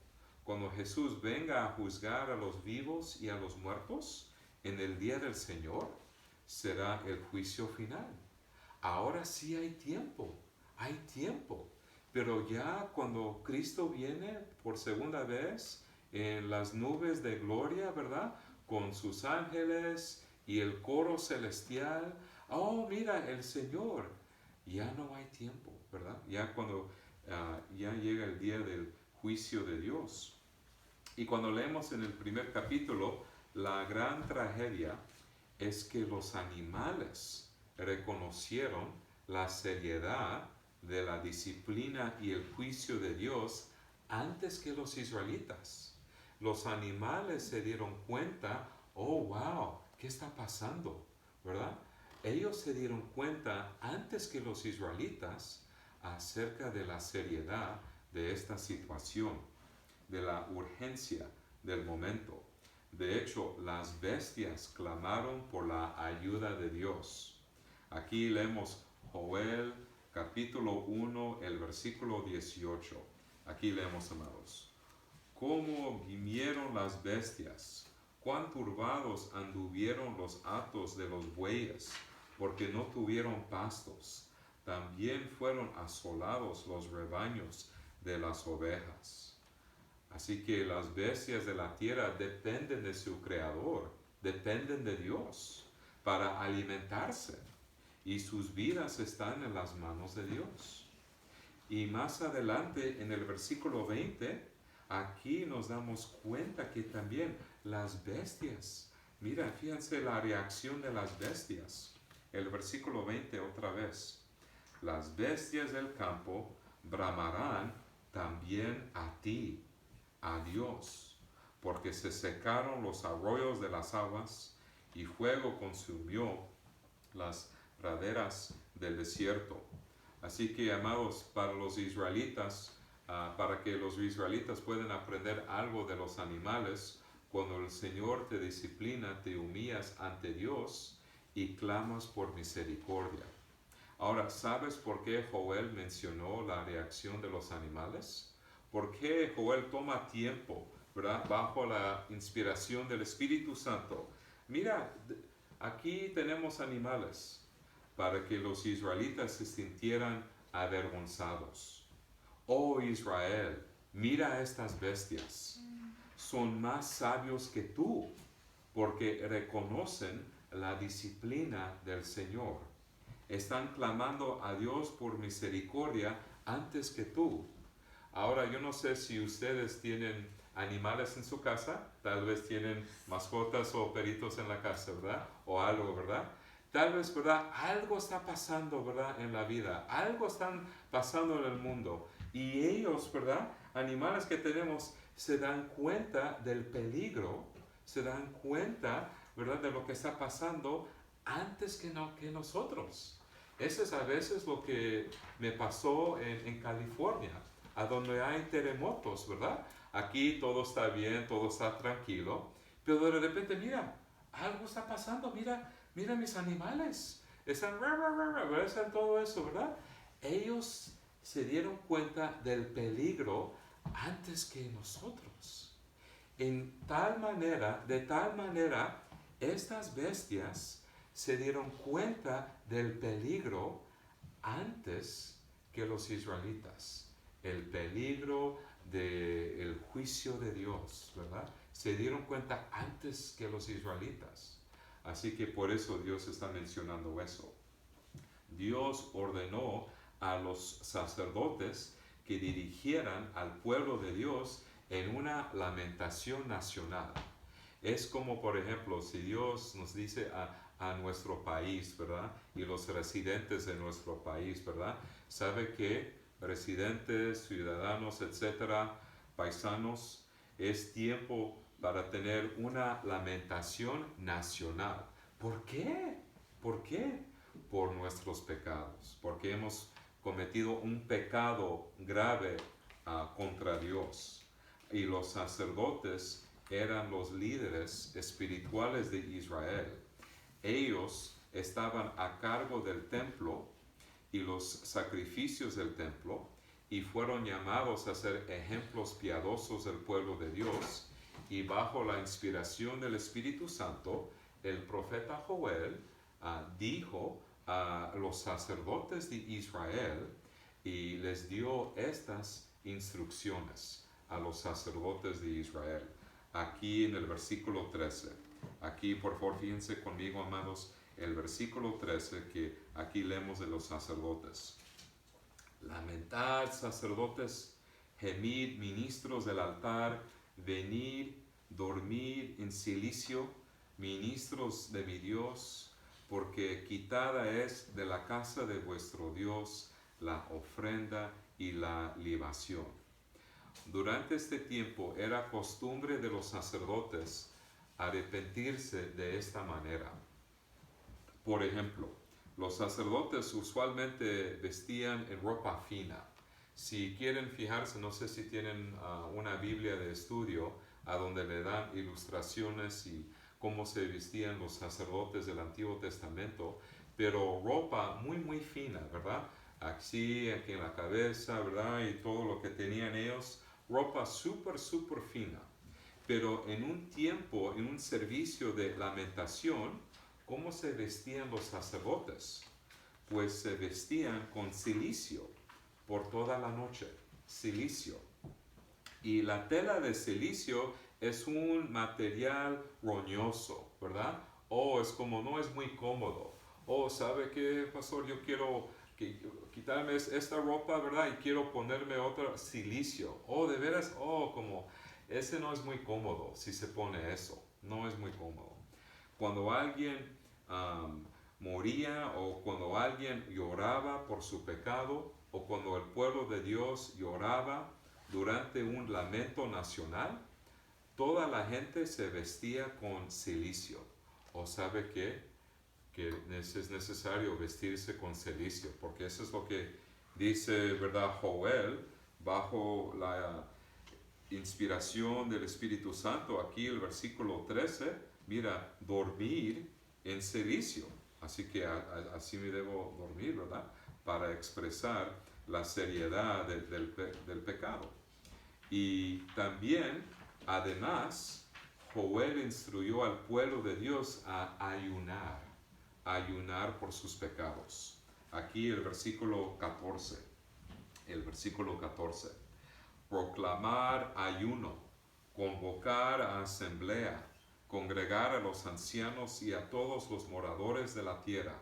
Cuando Jesús venga a juzgar a los vivos y a los muertos, en el día del Señor, será el juicio final. Ahora sí hay tiempo, pero ya cuando Cristo viene por segunda vez en las nubes de gloria, ¿verdad?, con sus ángeles y el coro celestial, oh, mira, el Señor, ya no hay tiempo, ¿verdad? Ya cuando ya llega el día del juicio de Dios. Y cuando leemos en el primer capítulo, la gran tragedia es que los animales reconocieron la seriedad de la disciplina y el juicio de Dios antes que los israelitas. Los animales se dieron cuenta, oh, wow, ¿qué está pasando? ¿Verdad? Ellos se dieron cuenta antes que los israelitas acerca de la seriedad de esta situación, de la urgencia del momento. De hecho, las bestias clamaron por la ayuda de Dios. Aquí leemos Joel capítulo 1, el versículo 18. Aquí leemos, amados. Cómo gimieron las bestias, cuán turbados anduvieron los hatos de los bueyes, porque no tuvieron pastos. También fueron asolados los rebaños de las ovejas. Así que las bestias de la tierra dependen de su Creador, dependen de Dios para alimentarse, y sus vidas están en las manos de Dios. Y más adelante, en el versículo 20, aquí nos damos cuenta que también las bestias, mira, fíjense la reacción de las bestias. El versículo 20 otra vez. Las bestias del campo bramarán también a ti, a Dios, porque se secaron los arroyos de las aguas y fuego consumió las praderas del desierto. Así que, amados, para los israelitas, para que los israelitas puedan aprender algo de los animales, cuando el Señor te disciplina, te humillas ante Dios y clamas por misericordia. Ahora, ¿sabes por qué Joel mencionó la reacción de los animales? ¿Por qué Joel toma tiempo, ¿verdad?, bajo la inspiración del Espíritu Santo? Mira, aquí tenemos animales para que los israelitas se sintieran avergonzados. Oh Israel, mira a estas bestias. Son más sabios que tú, porque reconocen la disciplina del Señor. Están clamando a Dios por misericordia antes que tú. Ahora, yo no sé si ustedes tienen animales en su casa, tal vez tienen mascotas o peritos en la casa, ¿verdad? O algo, ¿verdad? Tal vez, ¿verdad? Algo está pasando, ¿verdad? En la vida, algo están pasando en el mundo. Y ellos, ¿verdad? Animales que tenemos se dan cuenta del peligro, se dan cuenta, ¿verdad? De lo que está pasando antes que nosotros. Eso es a veces lo que me pasó en California, a donde hay terremotos, ¿verdad? Aquí todo está bien, todo está tranquilo, pero de repente, mira, algo está pasando, mira mis animales, están, ¿verdad? Están todo eso, ¿verdad? Ellos se dieron cuenta del peligro antes que nosotros. De tal manera, estas bestias se dieron cuenta del peligro antes que los israelitas. El peligro del juicio de Dios, ¿verdad? Se dieron cuenta antes que los israelitas. Así que por eso Dios está mencionando eso. Dios ordenó a los sacerdotes que dirigieran al pueblo de Dios en una lamentación nacional. Es como, por ejemplo, si Dios nos dice a nuestro país, ¿verdad? Y los residentes de nuestro país, ¿verdad? Sabe que residentes, ciudadanos, etcétera, paisanos, es tiempo para tener una lamentación nacional. ¿Por qué? ¿Por qué? Por nuestros pecados, porque hemos cometido un pecado grave contra Dios. Y los sacerdotes eran los líderes espirituales de Israel. Ellos estaban a cargo del templo y los sacrificios del templo y fueron llamados a ser ejemplos piadosos del pueblo de Dios. Y bajo la inspiración del Espíritu Santo, el profeta Joel dijo a los sacerdotes de Israel y les dio estas instrucciones a los sacerdotes de Israel. Aquí en el versículo 13. Aquí, por favor, fíjense conmigo, amados, el versículo 13 que aquí leemos de los sacerdotes. Lamentad, sacerdotes, gemid, ministros del altar, venid, dormid en silicio, ministros de mi Dios, porque quitada es de la casa de vuestro Dios la ofrenda y la libación. Durante este tiempo era costumbre de los sacerdotes arrepentirse de esta manera. Por ejemplo, los sacerdotes usualmente vestían en ropa fina. Si quieren fijarse, no sé si tienen una Biblia de estudio a donde le dan ilustraciones y cómo se vestían los sacerdotes del Antiguo Testamento, pero ropa muy, muy fina, ¿verdad? Aquí en la cabeza, ¿verdad? Y todo lo que tenían ellos, ropa súper, súper fina. Pero en un tiempo, en un servicio de lamentación, ¿cómo se vestían los sacerdotes? Pues se vestían con cilicio por toda la noche, cilicio. Y la tela de silicio es un material roñoso, ¿verdad? Es como no es muy cómodo. ¿Sabe qué, pastor? Yo quiero quitarme esta ropa, ¿verdad? Y quiero ponerme otra silicio. De veras, como ese no es muy cómodo si se pone eso. No es muy cómodo. Cuando alguien moría o cuando alguien lloraba por su pecado o cuando el pueblo de Dios lloraba durante un lamento nacional, toda la gente se vestía con cilicio. ¿Sabe qué? Que es necesario vestirse con cilicio, porque eso es lo que dice, ¿verdad? Joel, bajo la inspiración del Espíritu Santo, aquí el versículo 13, mira, dormir en cilicio. Así que así me debo dormir, ¿verdad? Para expresar la seriedad del pecado. Y también, además, Joel instruyó al pueblo de Dios a ayunar por sus pecados. Aquí el versículo 14. Proclamar ayuno, convocar a asamblea, congregar a los ancianos y a todos los moradores de la tierra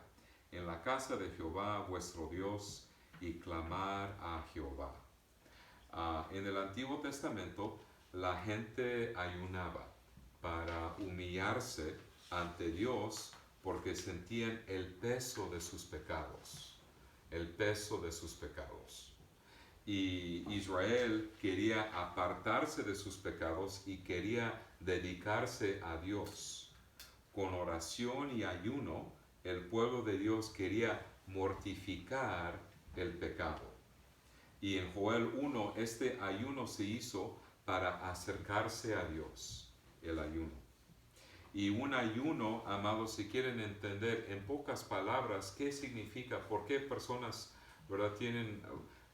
en la casa de Jehová vuestro Dios y clamar a Jehová. En el Antiguo Testamento la gente ayunaba para humillarse ante Dios porque sentían el peso de sus pecados, el peso de sus pecados. Y Israel quería apartarse de sus pecados y quería dedicarse a Dios. Con oración y ayuno, el pueblo de Dios quería mortificar el pecado. Y en Joel 1, este ayuno se hizo para acercarse a Dios, el ayuno. Y un ayuno, amados, si quieren entender en pocas palabras qué significa, por qué personas, ¿verdad?,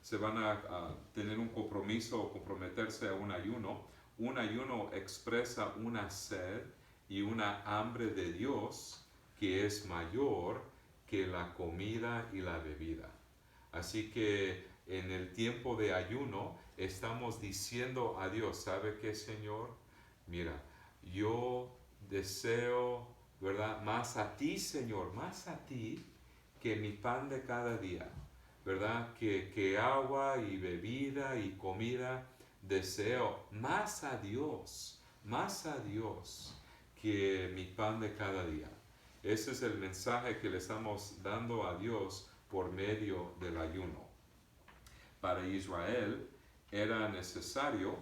se van a tener un compromiso o comprometerse a un ayuno expresa una sed y una hambre de Dios que es mayor que la comida y la bebida. Así que en el tiempo de ayuno estamos diciendo a Dios, ¿sabe qué, Señor? Mira, yo deseo, ¿verdad?, más a ti, Señor, más a ti que mi pan de cada día, ¿verdad? Que agua y bebida y comida deseo más a Dios que mi pan de cada día. Ese es el mensaje que le estamos dando a Dios por medio del ayuno. Para Israel era necesario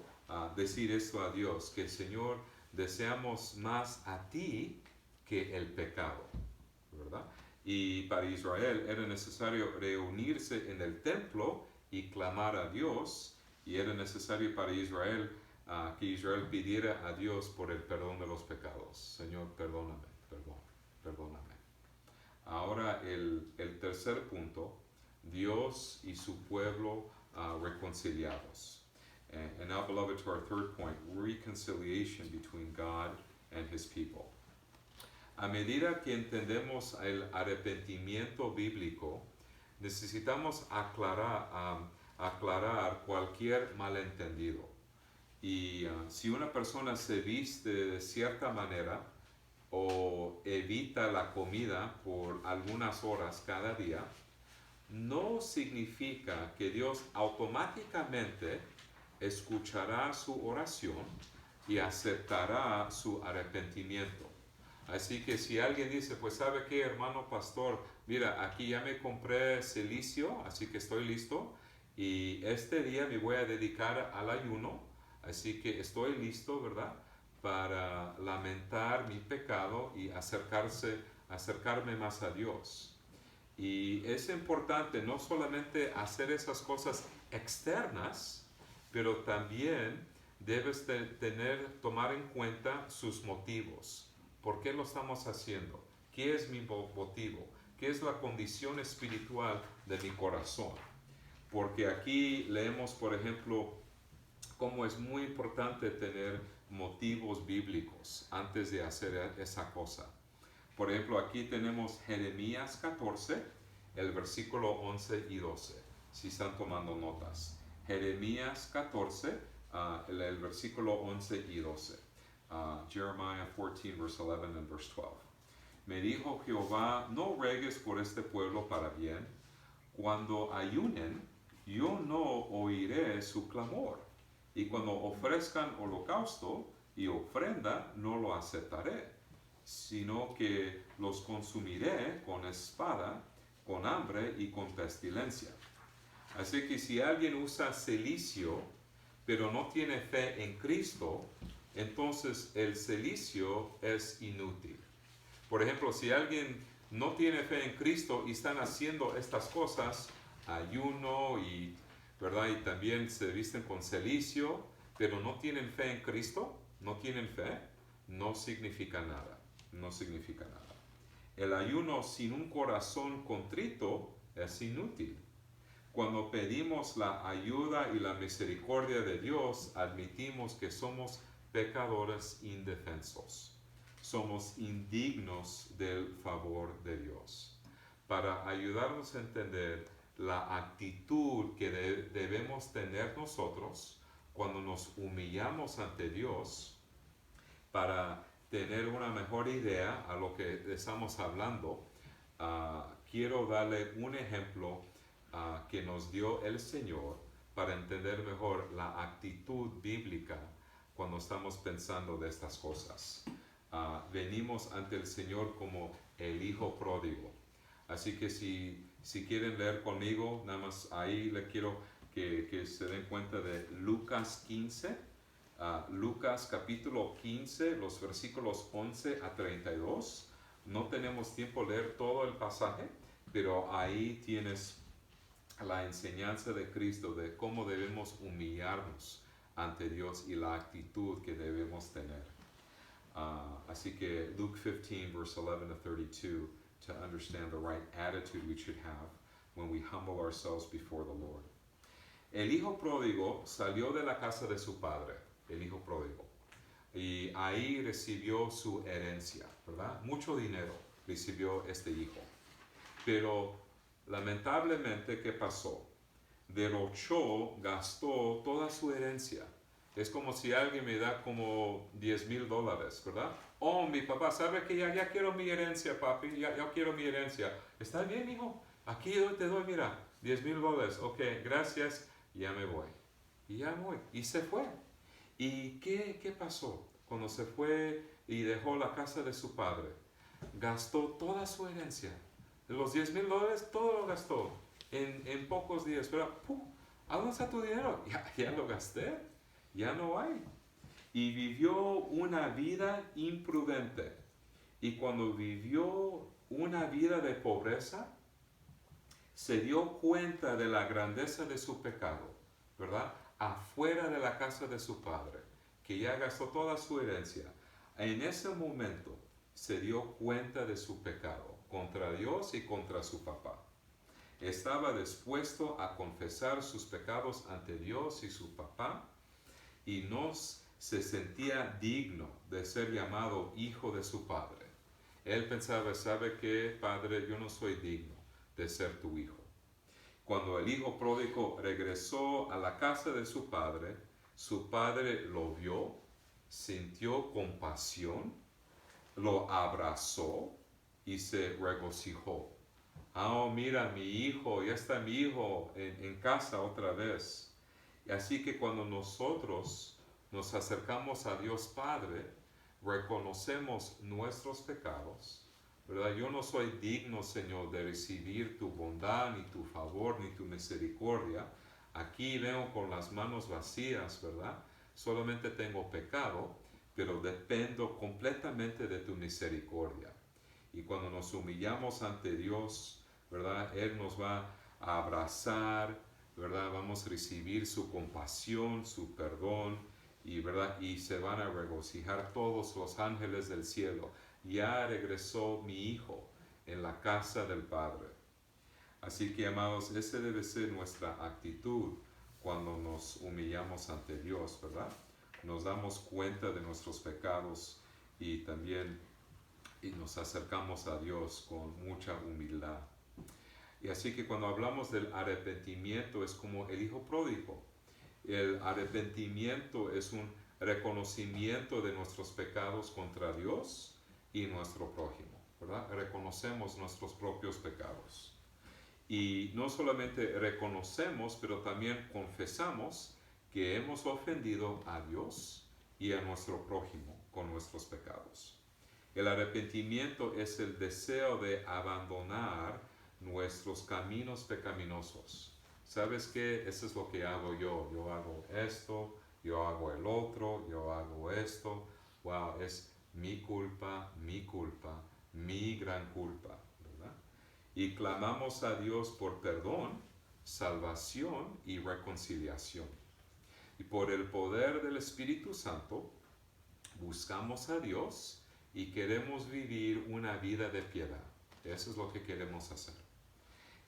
decir esto a Dios, que Señor, deseamos más a ti que el pecado, ¿verdad? Y para Israel era necesario reunirse en el templo y clamar a Dios, y era necesario para Israel que Israel pidiera a Dios por el perdón de los pecados. Señor, perdóname. Ahora el tercer punto, Dios y su pueblo reconciliados. And now, beloved, to our third point, reconciliation between God and His people. A medida que entendemos el arrepentimiento bíblico, necesitamos aclarar cualquier malentendido. Y si una persona se viste de cierta manera o evita la comida por algunas horas cada día, no significa que Dios automáticamente escuchará su oración y aceptará su arrepentimiento. Así que si alguien dice, pues ¿sabe qué, hermano pastor? Mira, aquí ya me compré cilicio, así que estoy listo, y este día me voy a dedicar al ayuno, así que estoy listo, ¿verdad?, para lamentar mi pecado y acercarme más a Dios. Y es importante no solamente hacer esas cosas externas, pero también debes tomar en cuenta sus motivos. ¿Por qué lo estamos haciendo? ¿Qué es mi motivo? ¿Qué es la condición espiritual de mi corazón? Porque aquí leemos, por ejemplo, cómo es muy importante tener motivos bíblicos antes de hacer esa cosa. Por ejemplo, aquí tenemos Jeremías 14, el versículo 11 y 12, si están tomando notas. Jeremías 14, el versículo 11 y 12. Jeremiah 14, verse 11 and verse 12. Me dijo Jehová, no ruegues por este pueblo para bien. Cuando ayunen, yo no oiré su clamor. Y cuando ofrezcan holocausto y ofrenda, no lo aceptaré, sino que los consumiré con espada, con hambre y con pestilencia. Así que si alguien usa cilicio, pero no tiene fe en Cristo, entonces el cilicio es inútil. Por ejemplo, si alguien no tiene fe en Cristo y están haciendo estas cosas, ayuno y, ¿verdad?, y también se visten con cilicio, pero no tienen fe en Cristo, no significa nada. No significa nada. El ayuno sin un corazón contrito es inútil. Cuando pedimos la ayuda y la misericordia de Dios, admitimos que somos pecadores indefensos. Somos indignos del favor de Dios. Para ayudarnos a entender la actitud que debemos tener nosotros cuando nos humillamos ante Dios, para tener una mejor idea a lo que estamos hablando, quiero darle un ejemplo que nos dio el Señor para entender mejor la actitud bíblica cuando estamos pensando de estas cosas. Venimos ante el Señor como el hijo pródigo. Así que si quieren leer conmigo, nada más ahí le quiero que se den cuenta de Lucas 15, Lucas capítulo 15, los versículos 11 a 32. No tenemos tiempo de leer todo el pasaje, pero ahí tienes la enseñanza de Cristo de cómo debemos humillarnos ante Dios y la actitud que debemos tener. Así que Luke 15, verse 11 to 32, to understand the right attitude we should have when we humble ourselves before the Lord. El hijo pródigo salió de la casa de su padre, el hijo pródigo, y ahí recibió su herencia, ¿verdad? Mucho dinero recibió este hijo. Pero lamentablemente, ¿qué pasó? Derrochó, gastó toda su herencia. Es como si alguien me da como $10,000, ¿verdad? Oh, mi papá, ¿sabe que ya quiero mi herencia, papi? Ya quiero mi herencia. ¿Está bien, hijo? Aquí te doy, mira, $10,000. Ok, gracias, ya me voy. Y ya voy. Y se fue. ¿Y qué pasó? Cuando se fue y dejó la casa de su padre, gastó toda su herencia. Los $10,000, todo lo gastó en pocos días. Pero, ¿a dónde está tu dinero? Ya lo gasté, ya no hay. Y vivió una vida imprudente. Y cuando vivió una vida de pobreza, se dio cuenta de la grandeza de su pecado, ¿verdad? Afuera de la casa de su padre, que ya gastó toda su herencia. En ese momento se dio cuenta de su pecado contra Dios y contra su papá. Estaba dispuesto a confesar sus pecados ante Dios y su papá y no se sentía digno de ser llamado hijo de su padre. Él pensaba, ¿sabe qué, padre? Yo no soy digno de ser tu hijo. Cuando el hijo pródigo regresó a la casa de su padre lo vio, sintió compasión, lo abrazó y se regocijó. Oh, mira, mi hijo, ya está mi hijo en casa otra vez. Y así que cuando nosotros nos acercamos a Dios Padre, reconocemos nuestros pecados, ¿verdad? Yo no soy digno, Señor, de recibir tu bondad, ni tu favor, ni tu misericordia. Aquí vengo con las manos vacías, ¿verdad? Solamente tengo pecado, pero dependo completamente de tu misericordia. Y cuando nos humillamos ante Dios, ¿verdad? Él nos va a abrazar, ¿verdad? Vamos a recibir su compasión, su perdón, y, ¿verdad? Y se van a regocijar todos los ángeles del cielo. Ya regresó mi hijo en la casa del Padre. Así que, amados, esa debe ser nuestra actitud cuando nos humillamos ante Dios, ¿verdad? Nos damos cuenta de nuestros pecados y también nos acercamos a Dios con mucha humildad. Y así que cuando hablamos del arrepentimiento es como el hijo pródigo. El arrepentimiento es un reconocimiento de nuestros pecados contra Dios y nuestro prójimo, ¿verdad? Reconocemos nuestros propios pecados. Y no solamente reconocemos, pero también confesamos que hemos ofendido a Dios y a nuestro prójimo con nuestros pecados. El arrepentimiento es el deseo de abandonar nuestros caminos pecaminosos. ¿Sabes qué? Eso es lo que hago yo. Yo hago esto, yo hago el otro, yo hago esto. Wow, es mi culpa, mi gran culpa, ¿verdad? Y clamamos a Dios por perdón, salvación y reconciliación. Y por el poder del Espíritu Santo, buscamos a Dios y queremos vivir una vida de piedad. Eso es lo que queremos hacer.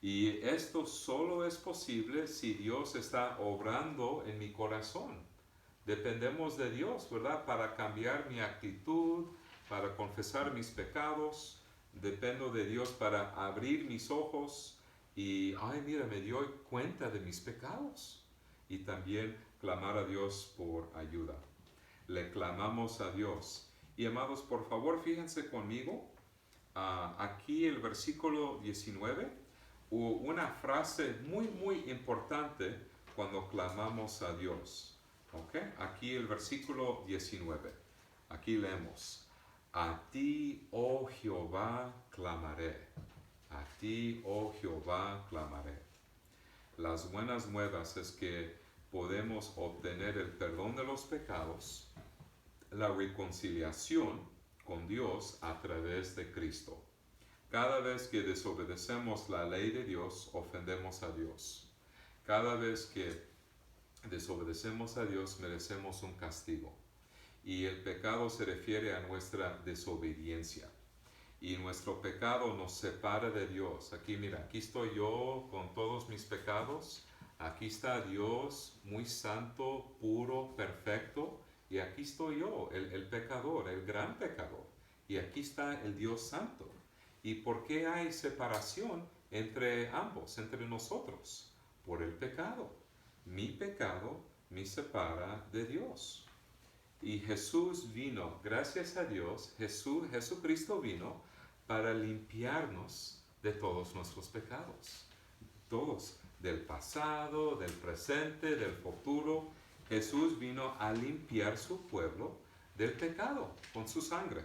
Y esto solo es posible si Dios está obrando en mi corazón. Dependemos de Dios, ¿verdad? Para cambiar mi actitud, para confesar mis pecados. Dependo de Dios para abrir mis ojos y, ay, mira, me doy cuenta de mis pecados. Y también clamar a Dios por ayuda. Le clamamos a Dios. Y amados, por favor, fíjense conmigo, aquí el versículo 19, una frase muy, muy importante cuando clamamos a Dios. ¿Ok? Aquí el versículo 19. Aquí leemos. A ti, oh Jehová, clamaré. A ti, oh Jehová, clamaré. Las buenas nuevas es que podemos obtener el perdón de los pecados, la reconciliación con Dios a través de Cristo. Cada vez que desobedecemos la ley de Dios, ofendemos a Dios. Cada vez que desobedecemos a Dios, merecemos un castigo. Y el pecado se refiere a nuestra desobediencia. Y nuestro pecado nos separa de Dios. Aquí, mira, aquí estoy yo con todos mis pecados. Aquí está Dios, muy santo, puro, perfecto. Y aquí estoy yo, el pecador, el gran pecador. Y aquí está el Dios santo. ¿Y por qué hay separación entre ambos, entre nosotros? Por el pecado. Mi pecado me separa de Dios. Y Jesús vino, gracias a Dios, Jesucristo vino para limpiarnos de todos nuestros pecados. Todos, del pasado, del presente, del futuro. Jesús vino a limpiar su pueblo del pecado con su sangre.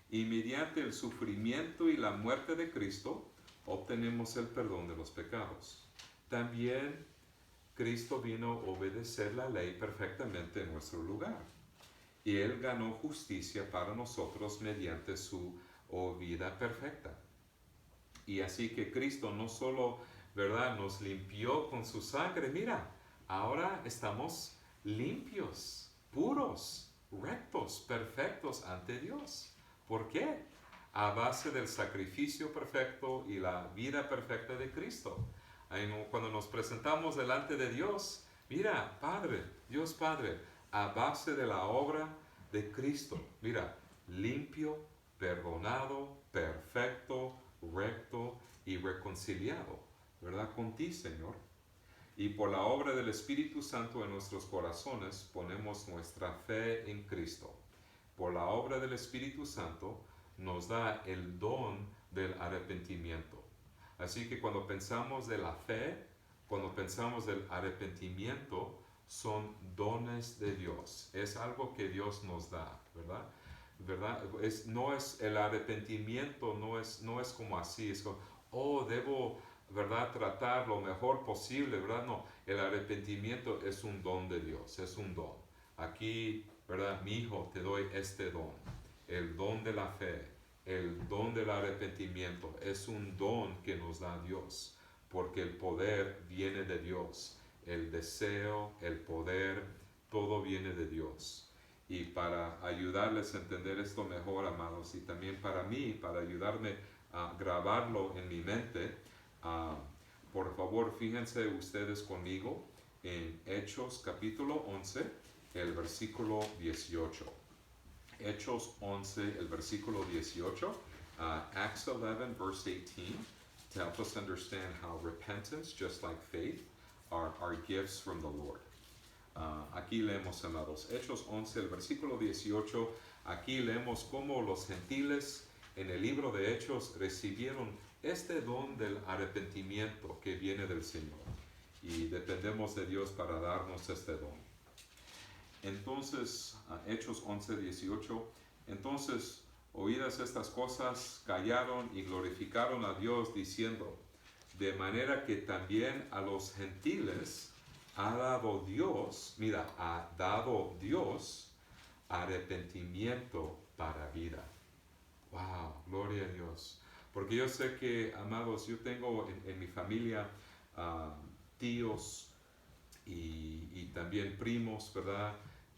Y mediante el sufrimiento y la muerte de Cristo, obtenemos el perdón de los pecados. También Cristo vino a obedecer la ley perfectamente en nuestro lugar. Y Él ganó justicia para nosotros mediante su vida perfecta. Y así que Cristo no solo, ¿verdad?, nos limpió con su sangre. Mira, ahora estamos limpios, puros, rectos, perfectos ante Dios. ¿Por qué? A base del sacrificio perfecto y la vida perfecta de Cristo. Cuando nos presentamos delante de Dios, mira, Padre, Dios Padre, a base de la obra de Cristo, mira, limpio, perdonado, perfecto, recto y reconciliado, ¿verdad? Con ti, Señor. Y por la obra del Espíritu Santo en nuestros corazones ponemos nuestra fe en Cristo. Por la obra del Espíritu Santo nos da el don del arrepentimiento. Así que cuando pensamos de la fe, cuando pensamos del arrepentimiento, son dones de Dios. Es algo que Dios nos da, ¿verdad? ¿Verdad? No es el arrepentimiento, no es como así, es como, oh, debo, ¿verdad?, tratar lo mejor posible, ¿verdad? No, el arrepentimiento es un don de Dios, es un don. Aquí, ¿verdad? Mi hijo, te doy este don, el don de la fe, el don del arrepentimiento, es un don que nos da Dios, porque el poder viene de Dios, el deseo, el poder, todo viene de Dios. Y para ayudarles a entender esto mejor, amados, y también para mí, para ayudarme a grabarlo en mi mente, por favor, fíjense ustedes conmigo en Hechos capítulo 11, el versículo 18. Hechos 11, el versículo 18. Acts 11, verse 18, to help us understand how repentance, just like faith, are gifts from the Lord. Aquí leemos, amados, Hechos 11, el versículo 18. Aquí leemos cómo los gentiles en el libro de Hechos recibieron este don del arrepentimiento que viene del Señor. Y dependemos de Dios para darnos este don. Entonces, Hechos 11, 18. Entonces, oídas estas cosas, callaron y glorificaron a Dios, diciendo, de manera que también a los gentiles ha dado Dios, mira, ha dado Dios arrepentimiento para vida. Wow, gloria a Dios. Porque yo sé que, amados, yo tengo en mi familia tíos y también primos, ¿verdad?,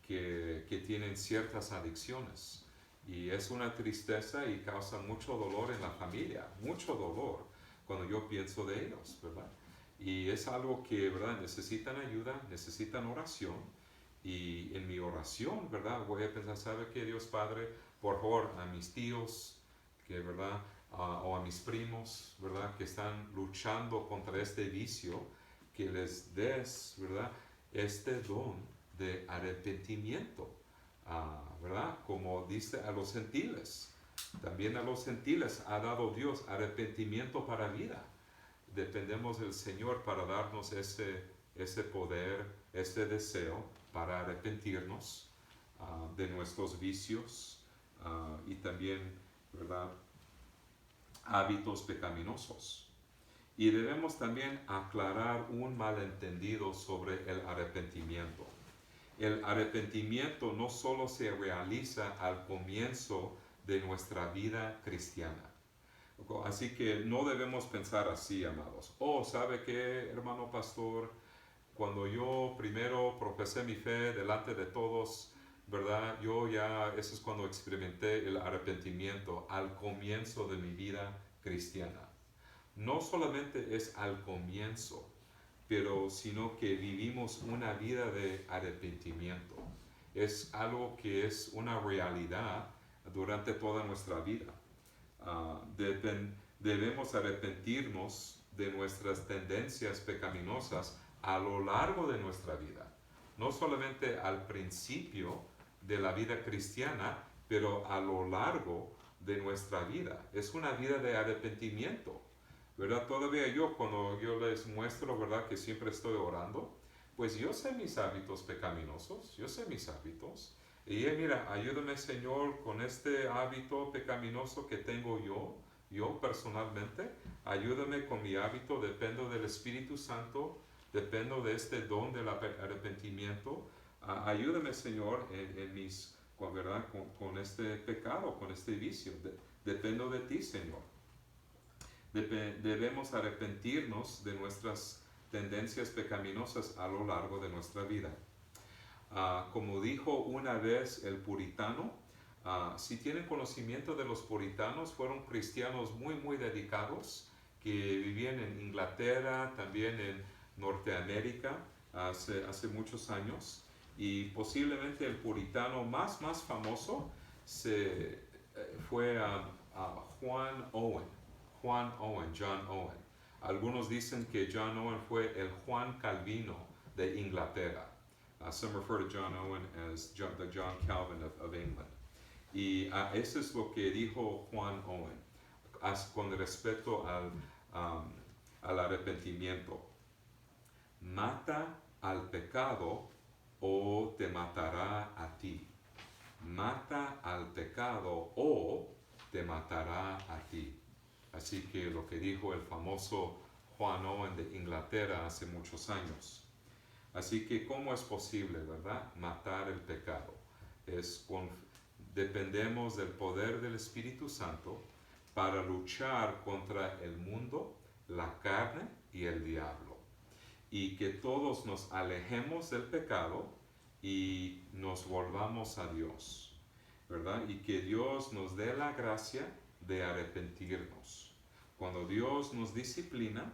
que tienen ciertas adicciones. Y es una tristeza y causa mucho dolor en la familia, mucho dolor cuando yo pienso de ellos, ¿verdad? Y es algo que, ¿verdad?, necesitan ayuda, necesitan oración. Y en mi oración, ¿verdad?, voy a pensar, ¿sabe qué, Dios Padre? Por favor, a mis tíos, que, ¿verdad?, o a mis primos, ¿verdad?, que están luchando contra este vicio, que les des, ¿verdad?, este don de arrepentimiento, ¿verdad?, como dice a los gentiles. También a los gentiles ha dado Dios arrepentimiento para vida. Dependemos del Señor para darnos ese ese poder, ese deseo para arrepentirnos de nuestros vicios y también, ¿verdad?, hábitos pecaminosos. Y debemos también aclarar un malentendido sobre el arrepentimiento. El arrepentimiento no solo se realiza al comienzo de nuestra vida cristiana. Así que no debemos pensar así, amados. ¿Sabe qué, hermano pastor? Cuando yo primero profesé mi fe delante de todos, ¿verdad? Eso es cuando experimenté el arrepentimiento al comienzo de mi vida cristiana. No solamente es al comienzo, pero sino que vivimos una vida de arrepentimiento. Es algo que es una realidad durante toda nuestra vida. Debemos arrepentirnos de nuestras tendencias pecaminosas a lo largo de nuestra vida. No solamente al principio de la vida cristiana, pero a lo largo de nuestra vida. Es una vida de arrepentimiento, ¿verdad? Todavía cuando yo les muestro, ¿verdad?, que siempre estoy orando, pues yo sé mis hábitos pecaminosos, yo sé mis hábitos. Y mira, ayúdame, Señor, con este hábito pecaminoso que tengo yo personalmente, ayúdame con mi hábito, dependo del Espíritu Santo, dependo de este don del arrepentimiento. Ayúdame, Señor, ¿verdad?, con este pecado, con este vicio. Dependo de ti, Señor. Debemos arrepentirnos de nuestras tendencias pecaminosas a lo largo de nuestra vida. Como dijo una vez el puritano, si tienen conocimiento de los puritanos, fueron cristianos muy, muy dedicados que vivían en Inglaterra, también en Norteamérica, hace muchos años. Y posiblemente el puritano más famoso fue John Owen. Algunos dicen que John Owen fue el Juan Calvino de Inglaterra. Some refer to John Owen as the John Calvin of England. Y eso es lo que dijo Juan Owen con respecto al arrepentimiento. Mata al pecado o te matará a ti. Mata al pecado o te matará a ti. Así que lo que dijo el famoso Juan Owen de Inglaterra hace muchos años. Así que, ¿cómo es posible, verdad, matar el pecado? Dependemos del poder del Espíritu Santo para luchar contra el mundo, la carne y el diablo. Y que todos nos alejemos del pecado y nos volvamos a Dios, ¿verdad? Y que Dios nos dé la gracia de arrepentirnos. Cuando Dios nos disciplina,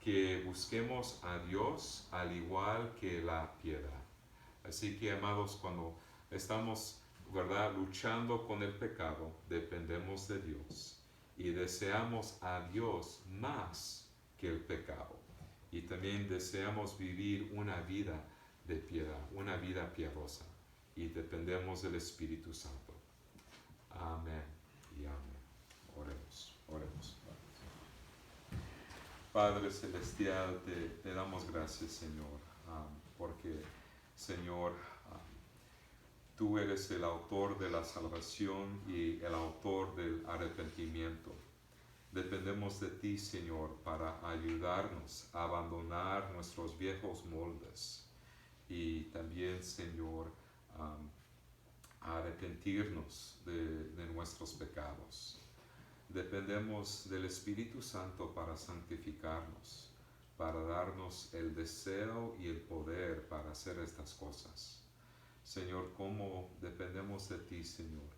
que busquemos a Dios al igual que la piedra. Así que, amados, cuando estamos, ¿verdad?, luchando con el pecado, dependemos de Dios y deseamos a Dios más que el pecado. Y también deseamos vivir una vida de piedad, una vida piadosa, y dependemos del Espíritu Santo. Amén y amén. Oremos. Padre Celestial, te damos gracias, Señor, porque, Señor, tú eres el autor de la salvación y el autor del arrepentimiento. Dependemos de ti, Señor, para ayudarnos a abandonar nuestros viejos moldes y también, Señor, a arrepentirnos de nuestros pecados. Dependemos del Espíritu Santo para santificarnos, para darnos el deseo y el poder para hacer estas cosas. Señor, cómo dependemos de ti, Señor.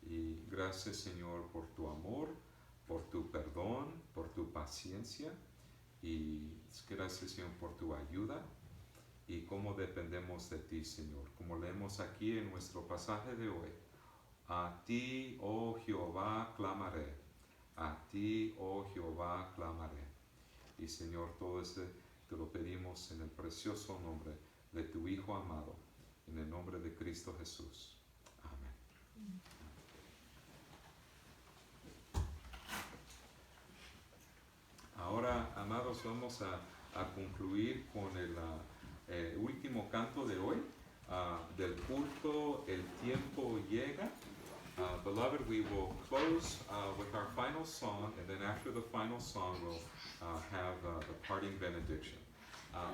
Y gracias, Señor, por tu amor, por tu perdón, por tu paciencia. Y gracias, Señor, por tu ayuda. Y cómo dependemos de ti, Señor. Como leemos aquí en nuestro pasaje de hoy. A ti, oh Jehová, clamaré. A ti, oh Jehová, clamaré. Y Señor, todo esto te lo pedimos en el precioso nombre de tu Hijo amado, en el nombre de Cristo Jesús. Amén. Ahora, amados, vamos a a concluir con el último canto de hoy, del culto, el tiempo llega. Beloved, we will close with our final song, and then after the final song, we'll have the parting benediction.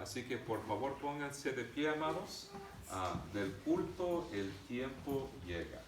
Así que por favor pónganse de pie, amados. Del culto, el tiempo llega.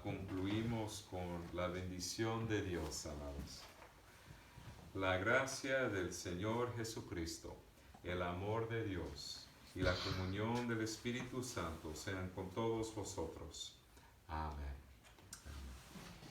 Concluimos con la bendición de Dios, amados. La gracia del Señor Jesucristo, el amor de Dios y la comunión del Espíritu Santo sean con todos vosotros. Amén.